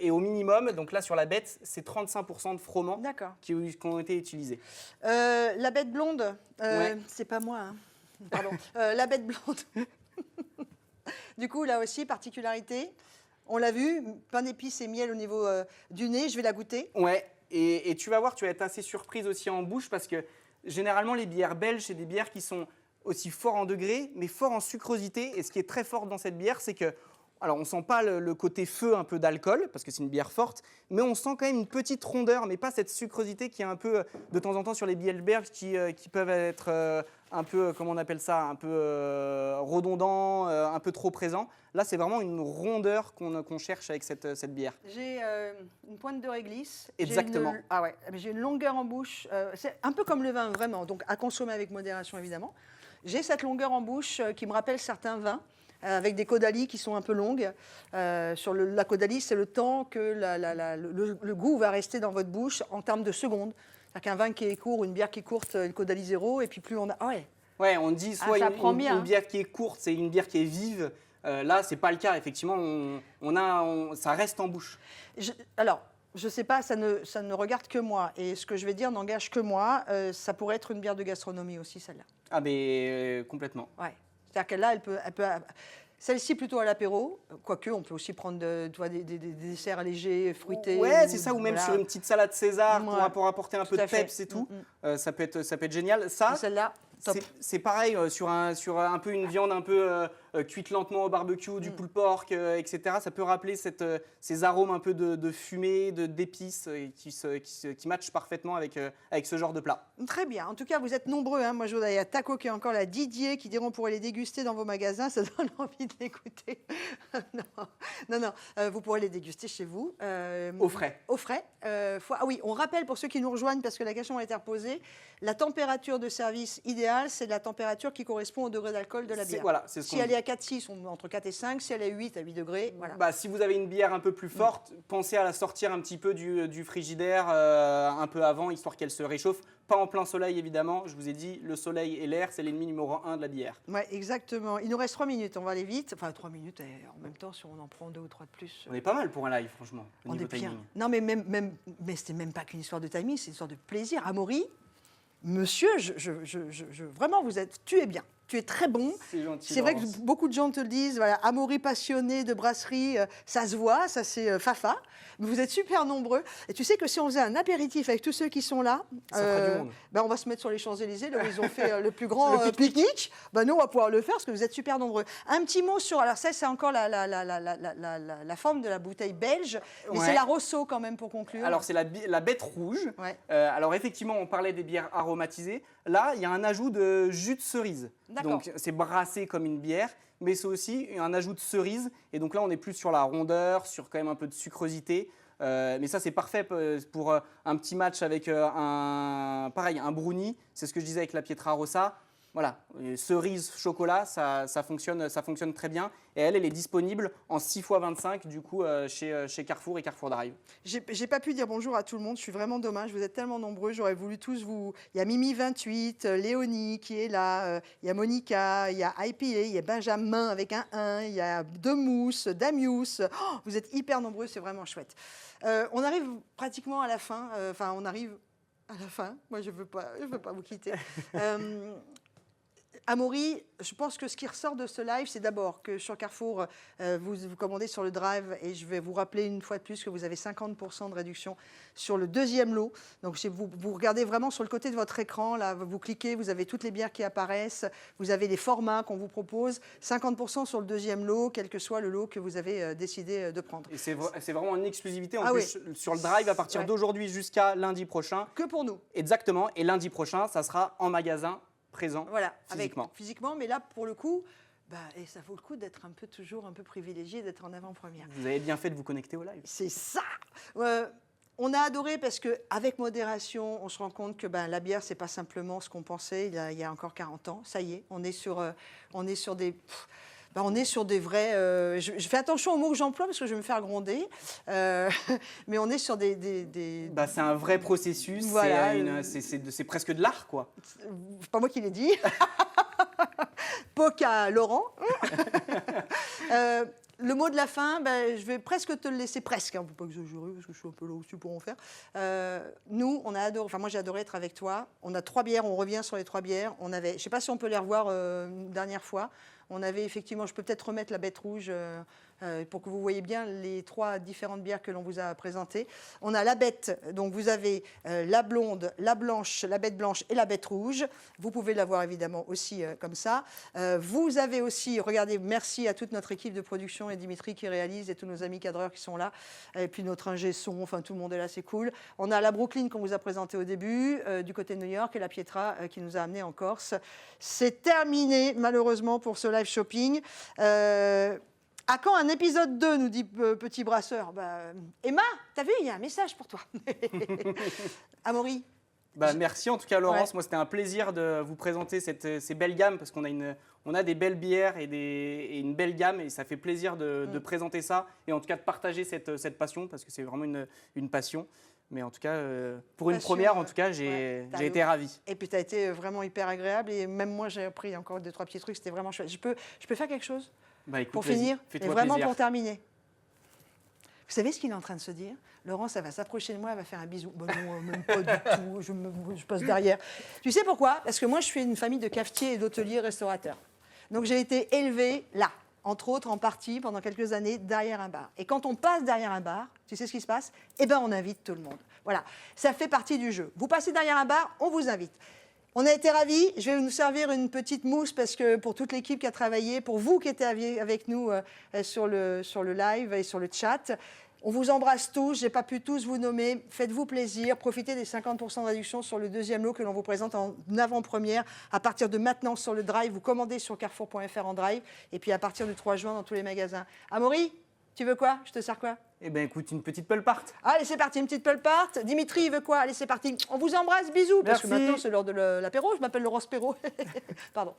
Et au minimum, donc là, sur la bête, c'est 35% de froment qui ont été utilisés. La bête blonde, Ouais. c'est pas moi, hein. Pardon. La bête blonde. Du coup, là aussi, particularité. On l'a vu, pain d'épices et miel au niveau du nez. Je vais la goûter. Ouais, et tu vas voir, tu vas être assez surprise aussi en bouche parce que généralement, les bières belges, c'est des bières qui sont aussi forts en degrés, mais forts en sucrosité. Et ce qui est très fort dans cette bière, c'est que, alors on sent pas le côté feu un peu d'alcool, parce que c'est une bière forte, mais on sent quand même une petite rondeur, mais pas cette sucrosité qui est un peu, de temps en temps, sur les bières belges, qui peuvent être un peu, comment on appelle ça, un peu redondant, un peu trop présent. Là, c'est vraiment une rondeur qu'on cherche avec cette bière. J'ai une pointe de réglisse. Exactement. J'ai une longueur en bouche. C'est un peu comme le vin, vraiment. Donc, à consommer avec modération, évidemment. J'ai cette longueur en bouche qui me rappelle certains vins, avec des caudalies qui sont un peu longues. Sur la caudalie, c'est le temps que le goût va rester dans votre bouche en termes de secondes. C'est-à-dire qu'un vin qui est court, une bière qui est courte, une caudalie zéro, et puis plus on a... Ah ouais. Ouais, on dit soit ça prend bien, une bière qui est courte, c'est une bière qui est vive. Là, c'est pas le cas. Effectivement, ça reste en bouche. Alors, je sais pas, ça ne regarde que moi. Et ce que je vais dire n'engage que moi. Ça pourrait être une bière de gastronomie aussi, celle-là. Ah, mais complètement. Ouais. C'est-à-dire qu'elle là, elle peut celle-ci plutôt à l'apéro, quoique on peut aussi prendre des desserts allégés, fruités. Ouais, c'est ça, ou même voilà. sur une petite salade César Ouais. pour apporter un peu de à fait. peps et tout. Ça peut être génial. Ça, Et celle-là, top. c'est pareil sur un peu une viande un peu cuite lentement au barbecue, du pulled pork, etc. Ça peut rappeler ces arômes un peu de fumée, d'épices qui matchent parfaitement avec ce genre de plat. Très bien. En tout cas, vous êtes nombreux. Hein. Moi, je vois, il y a Taco qui est encore là, Didier qui diront pourrait les déguster dans vos magasins. Ça donne envie de l'écouter. non. Vous pourrez les déguster chez vous. Au frais. Au frais. Ah oui, on rappelle pour ceux qui nous rejoignent, parce que la question a été reposée, la température de service idéale, c'est la température qui correspond au degré d'alcool de la bière. Voilà, c'est ce si qu'on elle dit. est à 4,6, on est entre 4 et 5. Si elle est à 8 degrés, voilà. Bah, si vous avez une bière un peu plus forte, pensez à la sortir un petit peu du frigidaire un peu avant, histoire qu'elle se réchauffe. Pas en plein soleil, évidemment. Je vous ai dit, le soleil et l'air, c'est l'ennemi numéro 1 de la bière. Ouais, exactement. Il nous reste 3 minutes, on va aller vite. Enfin, 3 minutes, et en même temps, si on en prend 2 ou 3 de plus. On est pas mal pour un live, franchement, au On niveau est bien. timing. Non, mais c'était même pas qu'une histoire de timing, c'est une histoire de plaisir. Amaury, monsieur, vraiment, tu es bien. Tu es très bon. C'est gentil. C'est vrai que Laurence. beaucoup de gens te le disent. Voilà, Amaury passionné de brasserie, ça se voit, ça c'est Fafa. Mais vous êtes super nombreux. Et tu sais que si on faisait un apéritif avec tous ceux qui sont là, Ça ferait du monde. ben on va se mettre sur les Champs-Élysées, là où ils ont fait le plus grand pique-nique. Ben nous, on va pouvoir le faire parce que vous êtes super nombreux. Un petit mot sur. Alors, ça, c'est encore la forme de la bouteille belge. Mais Ouais. c'est la Rosso quand même pour conclure. Alors, c'est la bête rouge. Ouais. Alors, effectivement, on parlait des bières aromatisées. Là, il y a un ajout de jus de cerise. D'accord. Donc c'est brassé comme une bière, mais c'est aussi un ajout de cerise. Et donc là, on est plus sur la rondeur, sur quand même un peu de sucrosité. Mais ça, c'est parfait pour un petit match avec un brownie. C'est ce que je disais avec la Pietra Rossa. Voilà, cerise, chocolat, ça fonctionne très bien. Et elle est disponible en 6x25 du coup chez Carrefour et Carrefour Drive. J'ai pas pu dire bonjour à tout le monde, je suis vraiment dommage, vous êtes tellement nombreux, j'aurais voulu tous vous... Il y a Mimi28, Léonie qui est là, il y a Monica, il y a IPA, il y a Benjamin avec un 1, il y a Demousse, Damius, oh, vous êtes hyper nombreux, c'est vraiment chouette. On arrive pratiquement à la fin, on arrive à la fin, moi je veux pas vous quitter. Amaury, je pense que ce qui ressort de ce live, c'est d'abord que sur Carrefour, vous commandez sur le Drive et je vais vous rappeler une fois de plus que vous avez 50% de réduction sur le deuxième lot. Donc vous regardez vraiment sur le côté de votre écran, là, vous cliquez, vous avez toutes les bières qui apparaissent, vous avez les formats qu'on vous propose, 50% sur le deuxième lot, quel que soit le lot que vous avez décidé de prendre. Et c'est vraiment une exclusivité en plus sur le Drive à partir d'aujourd'hui jusqu'à lundi prochain. Que pour nous. Exactement, et lundi prochain, ça sera en magasin. Présent physiquement, mais là pour le coup, et ça vaut le coup d'être toujours un peu privilégié, d'être en avant-première. Vous avez bien fait de vous connecter au live. C'est ça. On a adoré parce qu'avec modération, on se rend compte que la bière, c'est pas simplement ce qu'on pensait il y a encore 40 ans. Ça y est, on est sur des... on est sur des vrais... je fais attention aux mots que j'emploie parce que je vais me faire gronder. Mais on est sur des... c'est un vrai processus. Voilà, c'est presque de l'art, quoi. C'est pas moi qui l'ai dit. Poca Laurent. Le mot de la fin, je vais presque te le laisser, presque. On ne peut pas exagérer parce que je suis un peu là aussi pour en faire. Nous, on a adoré, moi j'ai adoré être avec toi. On a 3 bières, on revient sur les 3 bières. Je ne sais pas si on peut les revoir une dernière fois. On avait effectivement, je peux peut-être remettre la bête rouge pour que vous voyez bien les 3 différentes bières que l'on vous a présentées. On a la bête, donc vous avez la blonde, la blanche, la bête blanche et la bête rouge. Vous pouvez la voir évidemment aussi comme ça. Vous avez aussi, regardez, merci à toute notre équipe de production et Dimitri qui réalise et tous nos amis cadreurs qui sont là. Et puis notre ingé son, enfin tout le monde est là, c'est cool. On a la Brooklyn qu'on vous a présentée au début, du côté de New York, et la Pietra qui nous a amené en Corse. C'est terminé malheureusement pour ce live shopping. À quand un épisode 2, nous dit Petit Brasseur. Emma, t'as vu, il y a un message pour toi. Amaury. Merci en tout cas Laurence, moi c'était un plaisir de vous présenter ces belles gammes parce qu'on a des belles bières et une belle gamme et ça fait plaisir de présenter ça et en tout cas de partager cette passion parce que c'est vraiment une passion. Mais en tout cas, pour une première, en tout cas, j'ai été ravi. Et puis tu as été vraiment hyper agréable et même moi j'ai appris encore 2-3 petits trucs, c'était vraiment chouette. Je peux faire quelque chose écoute, pour finir et vraiment plaisir. Pour terminer. Vous savez ce qu'il est en train de se dire? Laurence, elle va s'approcher de moi, elle va faire un bisou. Non, même pas du tout, je passe derrière. Tu sais pourquoi? Parce que moi, je suis une famille de cafetiers et d'hôteliers restaurateurs. Donc, j'ai été élevée là, entre autres, en partie, pendant quelques années, derrière un bar. Et quand on passe derrière un bar, tu sais ce qui se passe? On invite tout le monde. Voilà, ça fait partie du jeu. Vous passez derrière un bar, on vous invite. On a été ravis. Je vais nous servir une petite mousse parce que pour toute l'équipe qui a travaillé, pour vous qui étiez avec nous sur le live et sur le chat, on vous embrasse tous. Je n'ai pas pu tous vous nommer. Faites-vous plaisir. Profitez des 50% de réduction sur le deuxième lot que l'on vous présente en avant-première. À partir de maintenant sur le Drive, vous commandez sur carrefour.fr en Drive. Et puis à partir du 3 juin dans tous les magasins. Amaury, tu veux quoi? Je te sers quoi? Écoute, une petite pulpart. Allez, c'est parti, une petite pulpart. Dimitri, il veut quoi? Allez, c'est parti. On vous embrasse, bisous. Parce que maintenant, c'est l'heure de l'apéro. Je m'appelle Laurence Perrault. Pardon.